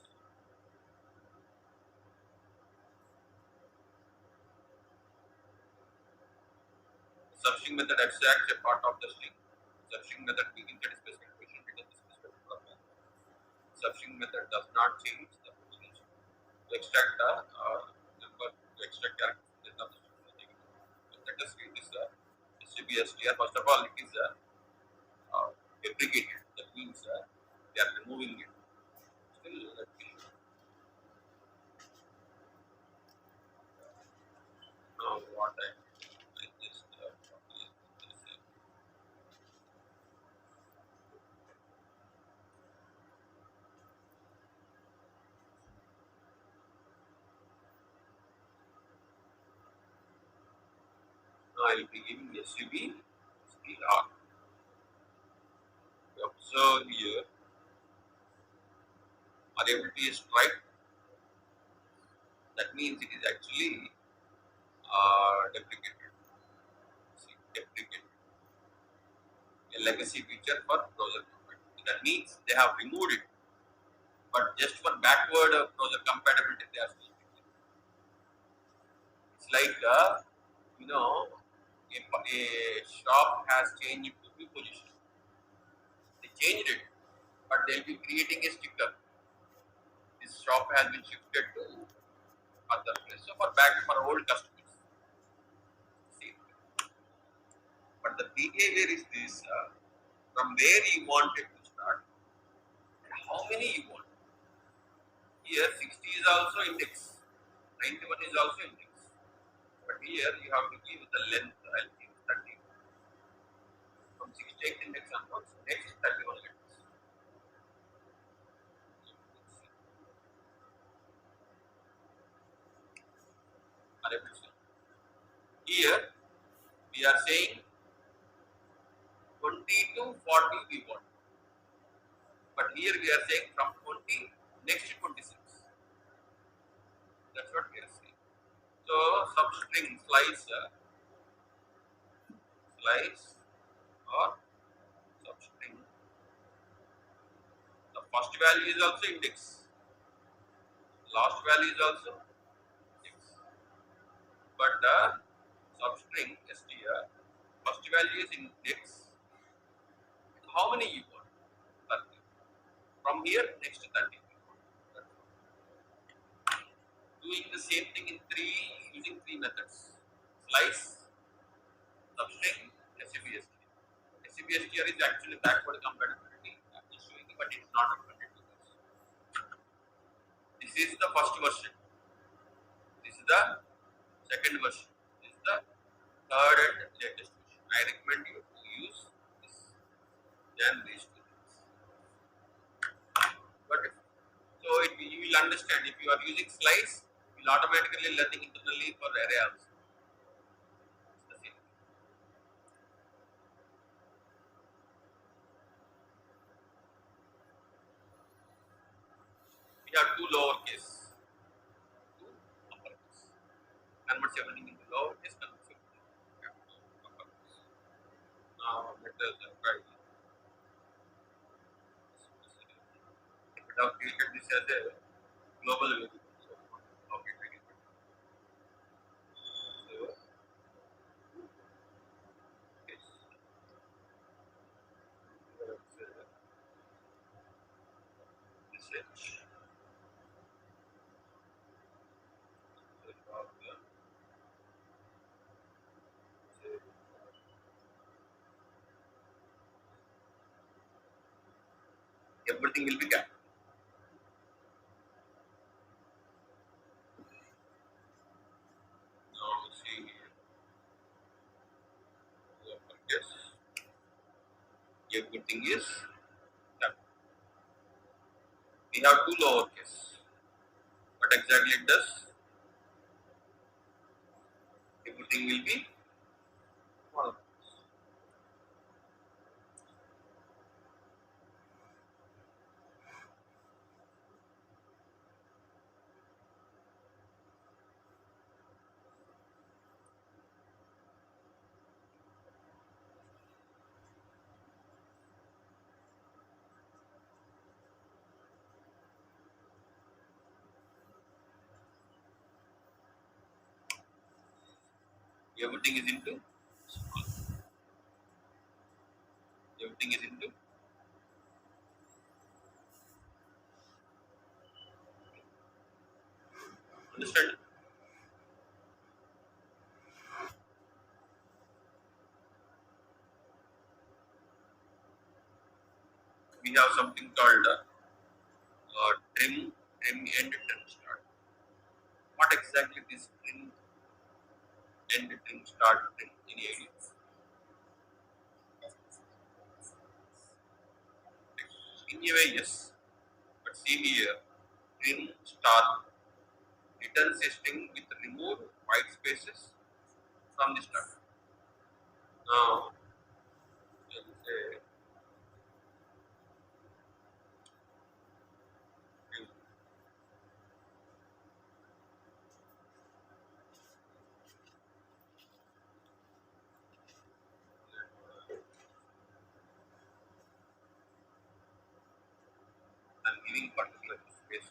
Substring method extracts a part of the string. Substring method begins at a specific position and ends at a specific point. Substring method does not change the position. To extract the number, to extract characters from the string. Let us read this SUBSTR. First of all, it is deprecated. That means they are removing it. Still, let me know what I just now I will be giving SUBSTR. Observe here are able to stripe, that means it is actually deprecated. See, deprecated. A legacy feature for browser compatibility. That means they have removed it, but just for backward browser compatibility, they are still using it. It's like a shop has changed to new position. They changed it, but they'll be creating a sticker. This shop has been shifted to other place. So for old customers. See, but the behavior is this: from where you want it to start, and how many you want. Here, 60 is also index, 91 is also index. But here you have to give the length, I'll give 30. From 68 index onwards, next 31 letters. Here we are saying 20 to 40 we want. But here we are saying from 20 next to 26. That's what we are saying. So substring slice or substring. The first value is also index. Last value is also index. But the substring str first value is index. How many you want? 30. From here next to 30. Doing the same thing in using three methods. Slice, substring, SCBST. SCBSTR is actually backward compatibility. I'm just showing you, but it's not recommended to us. This is the first version. This is the second version. This is the third and latest version. I recommend you to use this. Then these two things. But you will understand if you are using slice, you will automatically learning internally for array also. It's the same. We have two lowercase, two uppercase. Converts everything into lowercase, converts everything into uppercase. Now let us try. We have created this as a global variable. So how we take it? So yes. This H. Everything will be capped. Now see here. Uppercase. Everything is capped. We have two lowercase. What exactly it does? Everything will be small. Everything is into small. Everything is into understand? We have something called trim end trim start. What exactly this trim end trim start trim? Any idea? In a way, yes. But see here, trim start returns a string with removed white spaces from the start. Now, let us say giving particular spaces.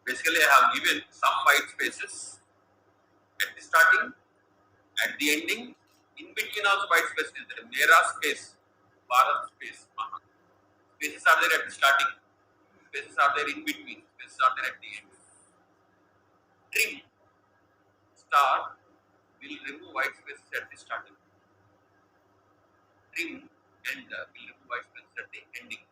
Basically, I have given some white spaces at the starting, at the ending, in between also white space is there. Mera space, Bharat space, spaces are there at the starting, spaces are there in between, spaces are there at the end. Trim star will remove white spaces at the starting. Trim end will remove white spaces at the ending.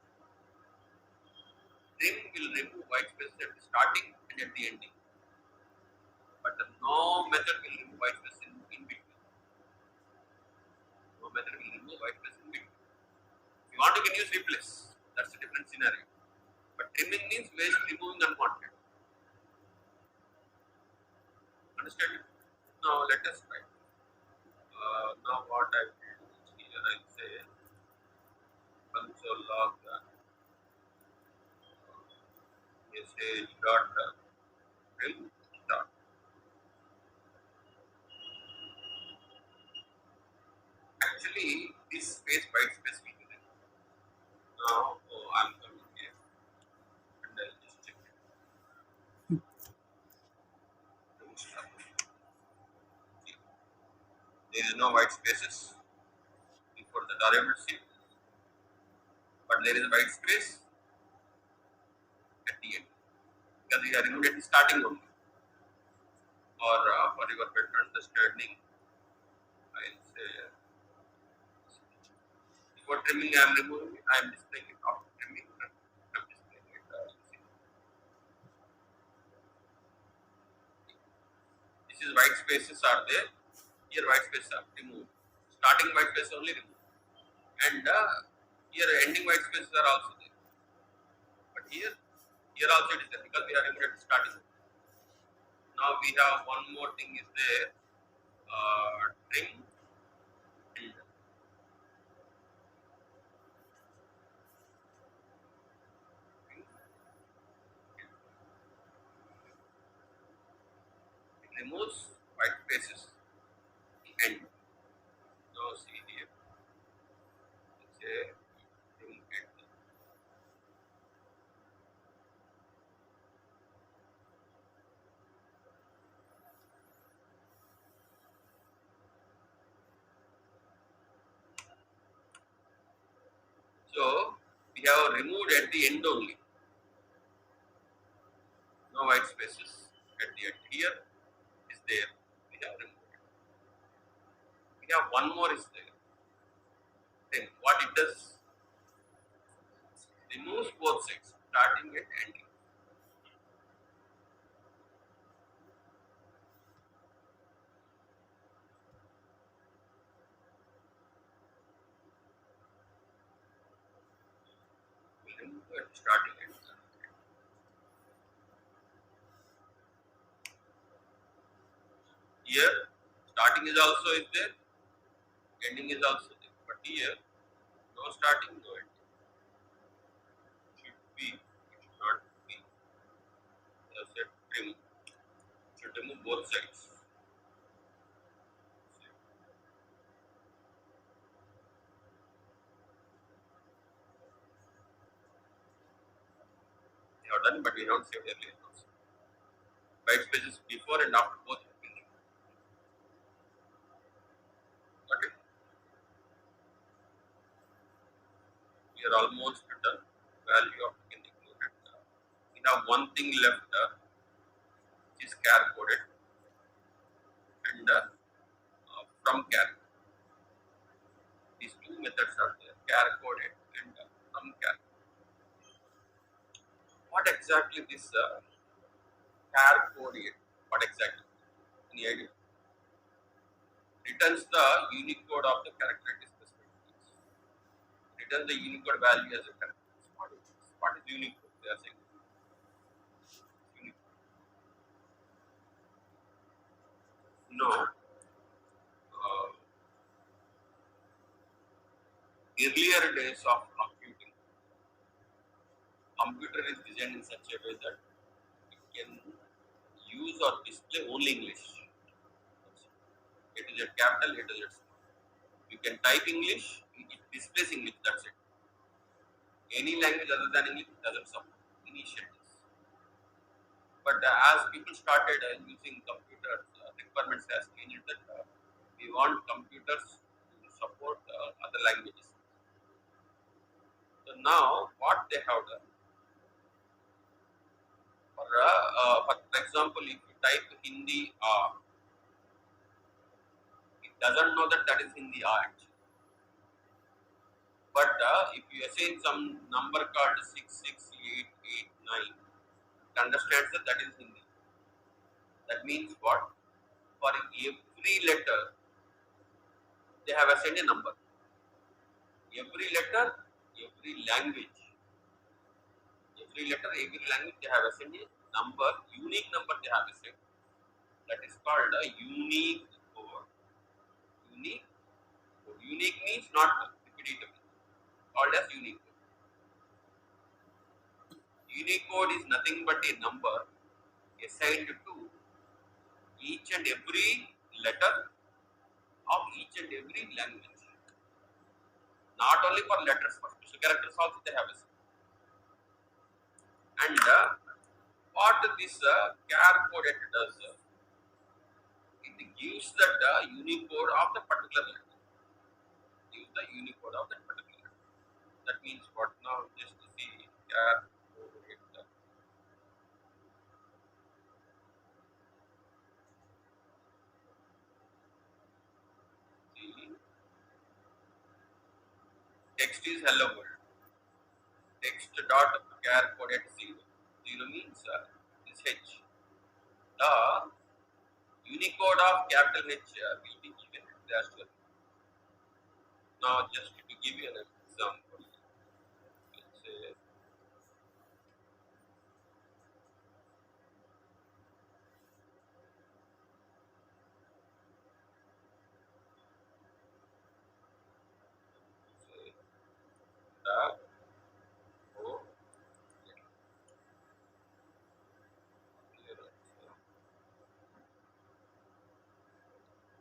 Trim will remove white spaces at the starting and at the ending. But no method will remove white space in between. No method will remove white space in between. If you want, you can use replace. That's a different scenario. But trimming means waste removing unwanted. Understand? Now let us try. Now what I will do here, I say console log message dot trim dot. Actually, this space white space will be there. Now I'm coming here and I'll just check it. There is no white spaces before the variable C, but there is a white space at the end because we are removed at the starting only. Or for your better understanding, I'll say before trimming I am removing it, I am displaying it. After trimming I am displaying it. This is white spaces are there. Here white spaces are removed. Starting white space only removed. And here ending white spaces are also there. But here also it is there because we are removed at the starting. Now we have one more thing is there. Trim and it removes white spaces and now see here. Say trim and so we have removed at the end only. No white spaces at the end. Here is there. We have removed it. We have one more is there. Then what it does? Removes both sides, starting and ending. We remove it starting and ending. Here, starting is also is there, ending is also there. But here, no starting, no ending. Should be, it should not be. As I said, trim. Should remove both sides. We have done, but we don't save earlier also. White spaces before and after both have been removed. Got it? We are almost done. Value of can included. We have one thing left, which is char coded and from char. These two methods are there, char coded and from char. What exactly this char coded? What exactly? Any idea? Returns the Unicode of the character it is specified. Returns the Unicode value as a character. What is Unicode? They are saying Unicode. No. Earlier days of computing, computer is designed in such a way that it can use or display only English. A to Z capital, A to Z small. You can type English, it displays English, that's it. Any language other than English doesn't support initial this. But as people started using computers, requirements has changed that we want computers to support other languages. So now what they have done, for example, if you type Hindi it doesn't know that that is Hindi actually. But if you assign some number called 66889, it understands that that is Hindi. That means what? For every letter, they have assigned a number. Every letter, every language, they have assigned a number, unique number they have assigned. That is called a unique code. Unique code. Unique means not repetitive. Called as unique code. Unique code is nothing but a number assigned to each and every letter of each and every language. Not only for letters, for special characters also they have assigned. And what this char coded does, it gives that Unicode of the particular letter. Gives the Unicode of that particular letter. That means what now? Just to see char coded. See, text is hello world. Text dot char coded 0. 0 means this H. The Unicode of capital H will be given as well. Now, just to give you an example, let's say O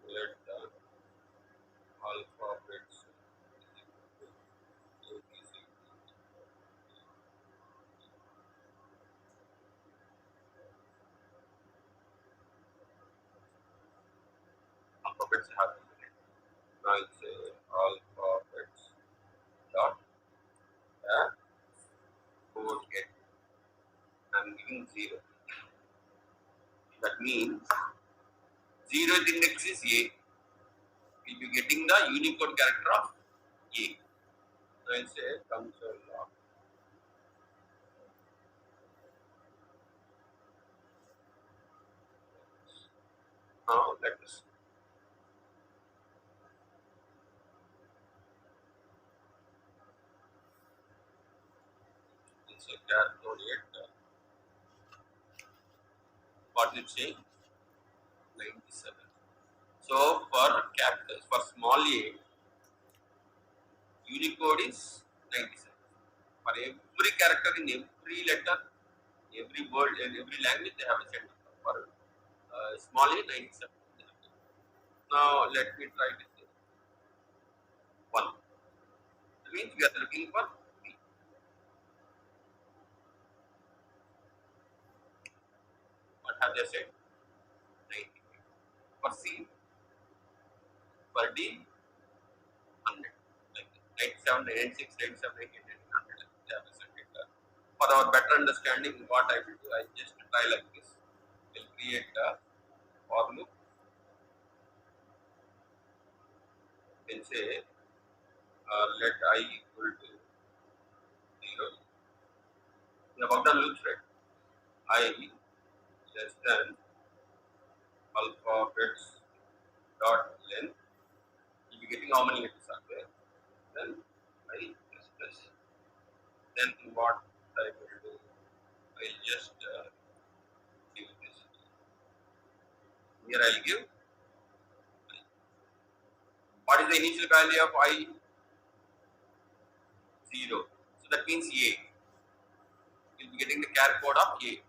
let the alphabets ABC. Alphabets have been written. Now I'll say alphabets dot code get. I'm giving 0. That means 0th index is A. We'll be getting the Unicode character of A. So I'll say console log. Now let us say calculate what did it say? 97. So for capitals, for small a, Unicode is 97. For every character in every letter, every word, and every language, they have a set number. For small a, 97. Now let me try this. 1. That means we are looking for B. What have they said? 90. For C, for D, 100. Like 97, 96, 97, 98, 100. They have a set it. For our better understanding, what I will do, I just try like this. We'll create a for loop. We'll say let I equal to 0. We have worked on loops, right? I less than alphabets dot length. You'll be getting how many letters are there. Then I plus. Then what I will do, I'll just give this. Here I'll give what is the initial value of I? 0. So that means A. You'll be getting the char code of A.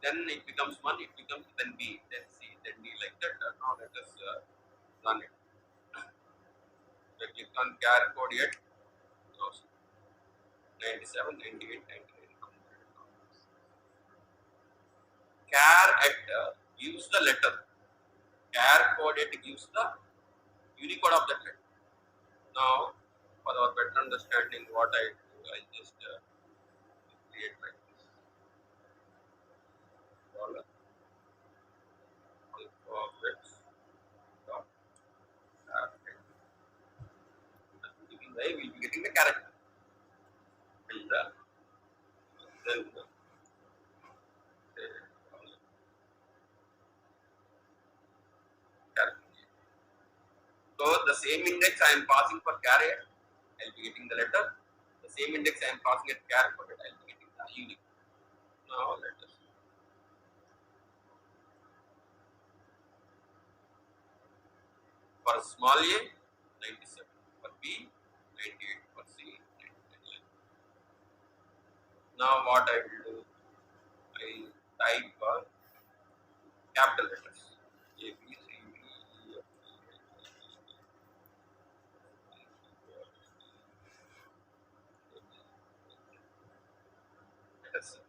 then it becomes 1, it becomes then B, then C, then D, like that. Now let us run it. So click on char code yet. Now 97, 98, 99. Char at gives the letter. Char code it gives the Unicode of that letter. Now, for our better understanding, what I do, I just create like this. Dollar alphabets dot char at. Giving the, we'll be getting the character. And then character. So the same index I am passing for char at, I will be getting the letter. The same index I am passing at char for it, I will be getting the unique. Now let us see. For small a, 97. For B, 98. For C, 99. Now what I will do, I type capital letters. A, B, C, D, E, F, G, H, I, J, K, L, M, N, let us see.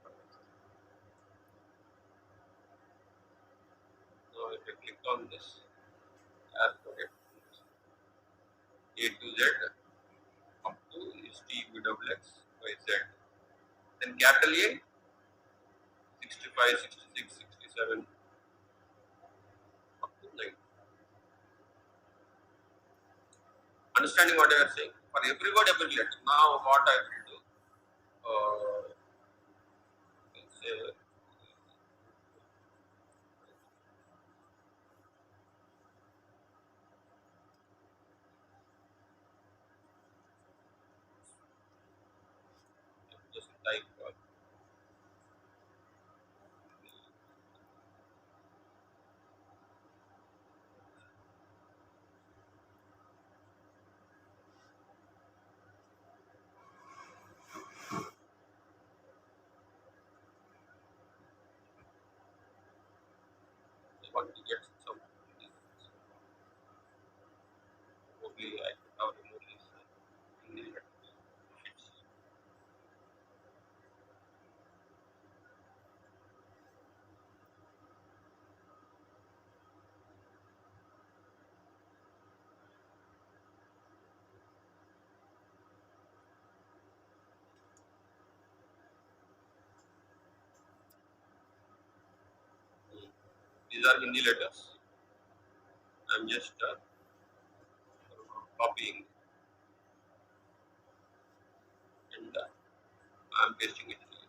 Now if I click on this, add code A to Z up to is T, V, W, X, Y, Z. Then capital A, 65, 66, 67, up to 9. Understanding what I am saying? For every word, every letter. Now what I will do, say, just type what to get some. Probably I could have removed this in the letters. These are Hindi letters. I'm just copying and I'm pasting it here.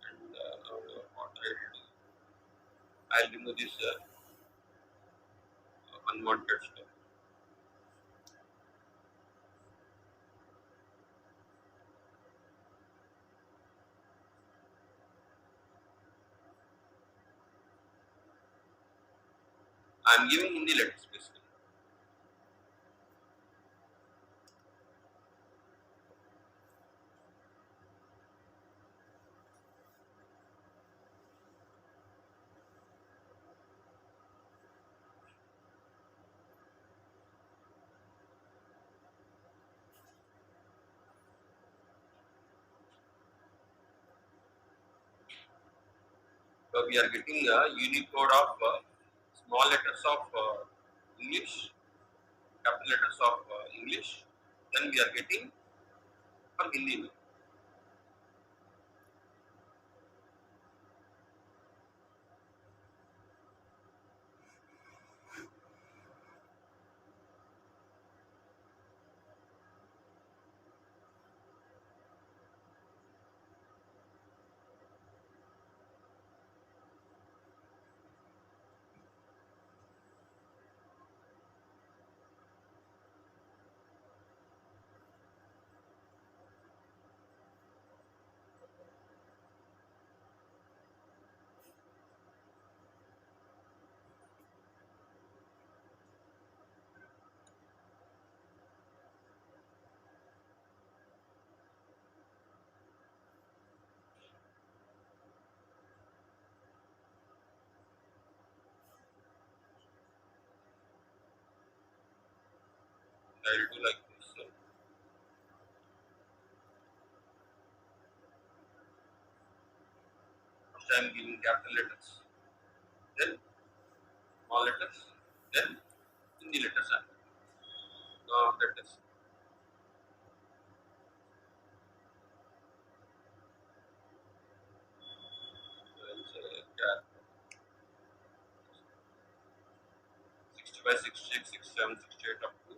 And what I'll remove this unwanted stuff. I'm giving Hindi letters basically. So we are getting a Unicode of small letters of English, capital letters of English. Then we are getting for Hindi. I'll do like this. So, first I'm giving capital letters, then small letters, then Hindi letters. That is, I'll say, yeah, 60 by 66, 67, 68 up to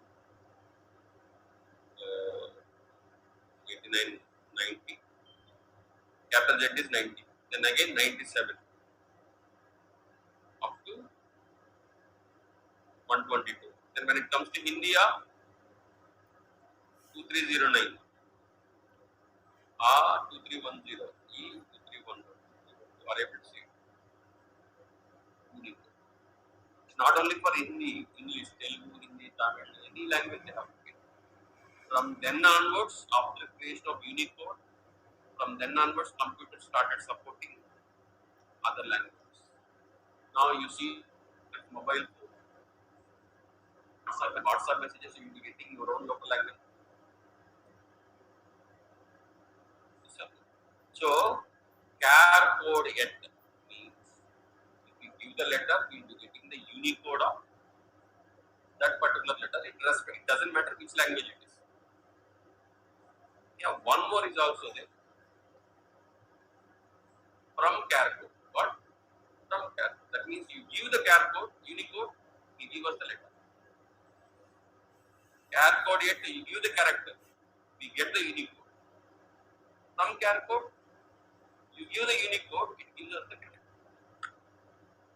89, 90. Capital Z is 90. Then again 97 up to 122. Then when it comes to India, 2309, A 2310, E 2310. You are able to see it. It's not only for Hindi, English, Telugu, Hindi, Tamil, any language they have. From then onwards, after creation of Unicode, from then onwards, computers started supporting other languages. Now you see that mobile phone, WhatsApp messages, you will be getting your own local language. So, char code yet means if you give the letter, you will be getting the Unicode of that particular letter. It doesn't matter which language it is. Yeah, one more is also there. From char code. What? From char code. That means you give the char code, Unicode, he give us the letter. Char code yet you give the character, we get the Unicode. From char code, you give the Unicode, it gives us the character.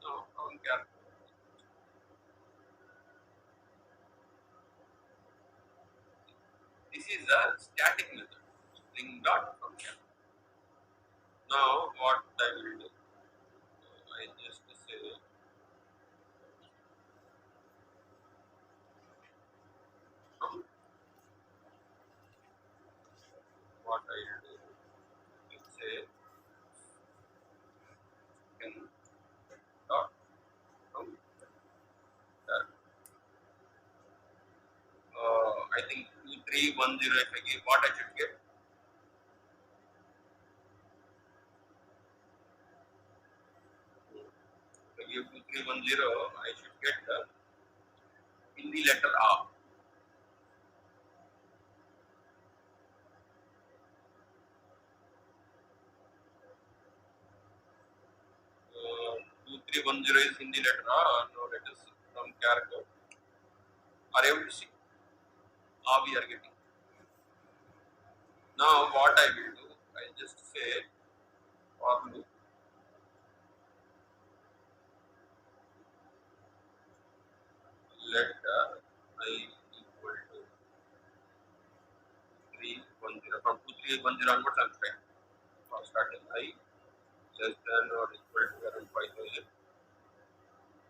No, from char code. This is a static method. String dot from char. Now what I will do, I just say from what I will do, let's say string dot from char. I think 2310 if I give what I should get. If I give 2310, I should get in the letter R. 2310 is in the letter R. No, let us from char code. Are able to see? How we are getting. Now what I will do, I just say for loop let I equal to 310. From 2310 onwards I'm fine. Starting I less than or equal to around 5000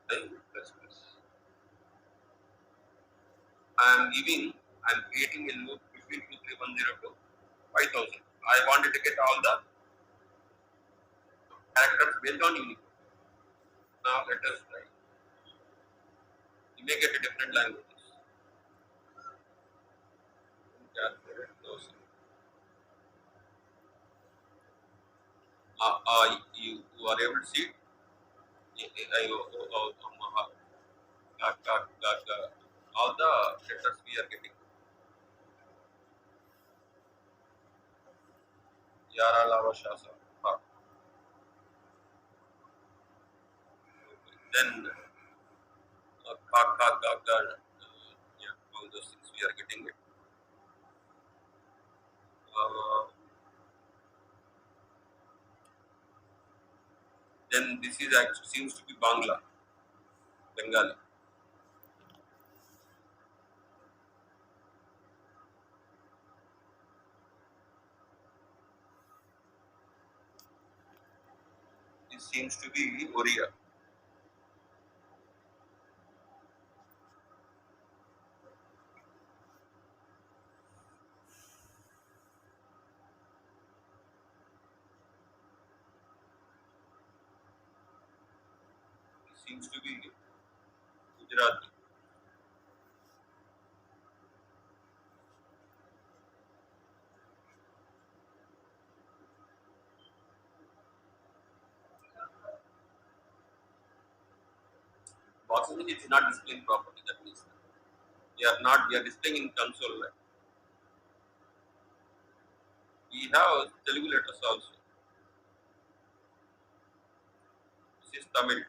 I plus plus. I am giving, I am creating a loop between 2310 to 5000. I wanted to get all the characters based on Unicode. Now let us try. You may get a different languages. Calculate those. You are able to see it. All the letters we are getting. Yara Lava Shasa. Then yeah, all those things we are getting it. Then this is actually seems to be Bengali. This seems to be Oriya. This seems to be Gujarati. processing it's not displaying properly. That means we are displaying in console. Right? We have Telugu letters also. This is Tamil.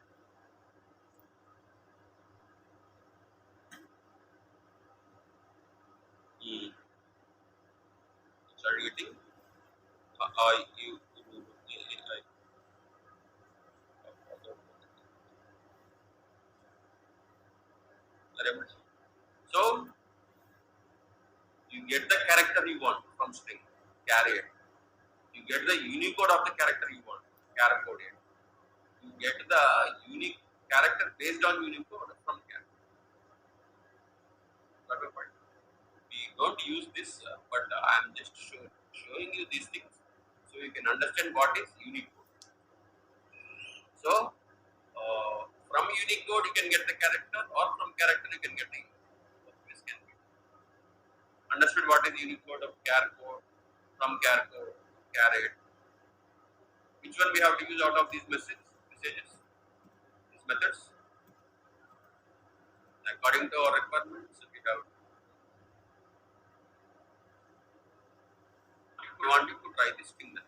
Mm. Start getting I, U, U, A, I. So you get the character you want from string, carry it. You get the Unicode of the character you want, char code it. You get the unique character based on Unicode from char. Got my point? We don't use this, but I am just showing you these things so you can understand what is Unicode. So from Unicode you can get the character, or from character you can get the Unicode. This can be understood what is Unicode of char code, from char code, carry it. Which one we have to use out of these messages, these methods? According to our requirements, we want you to try this thing then.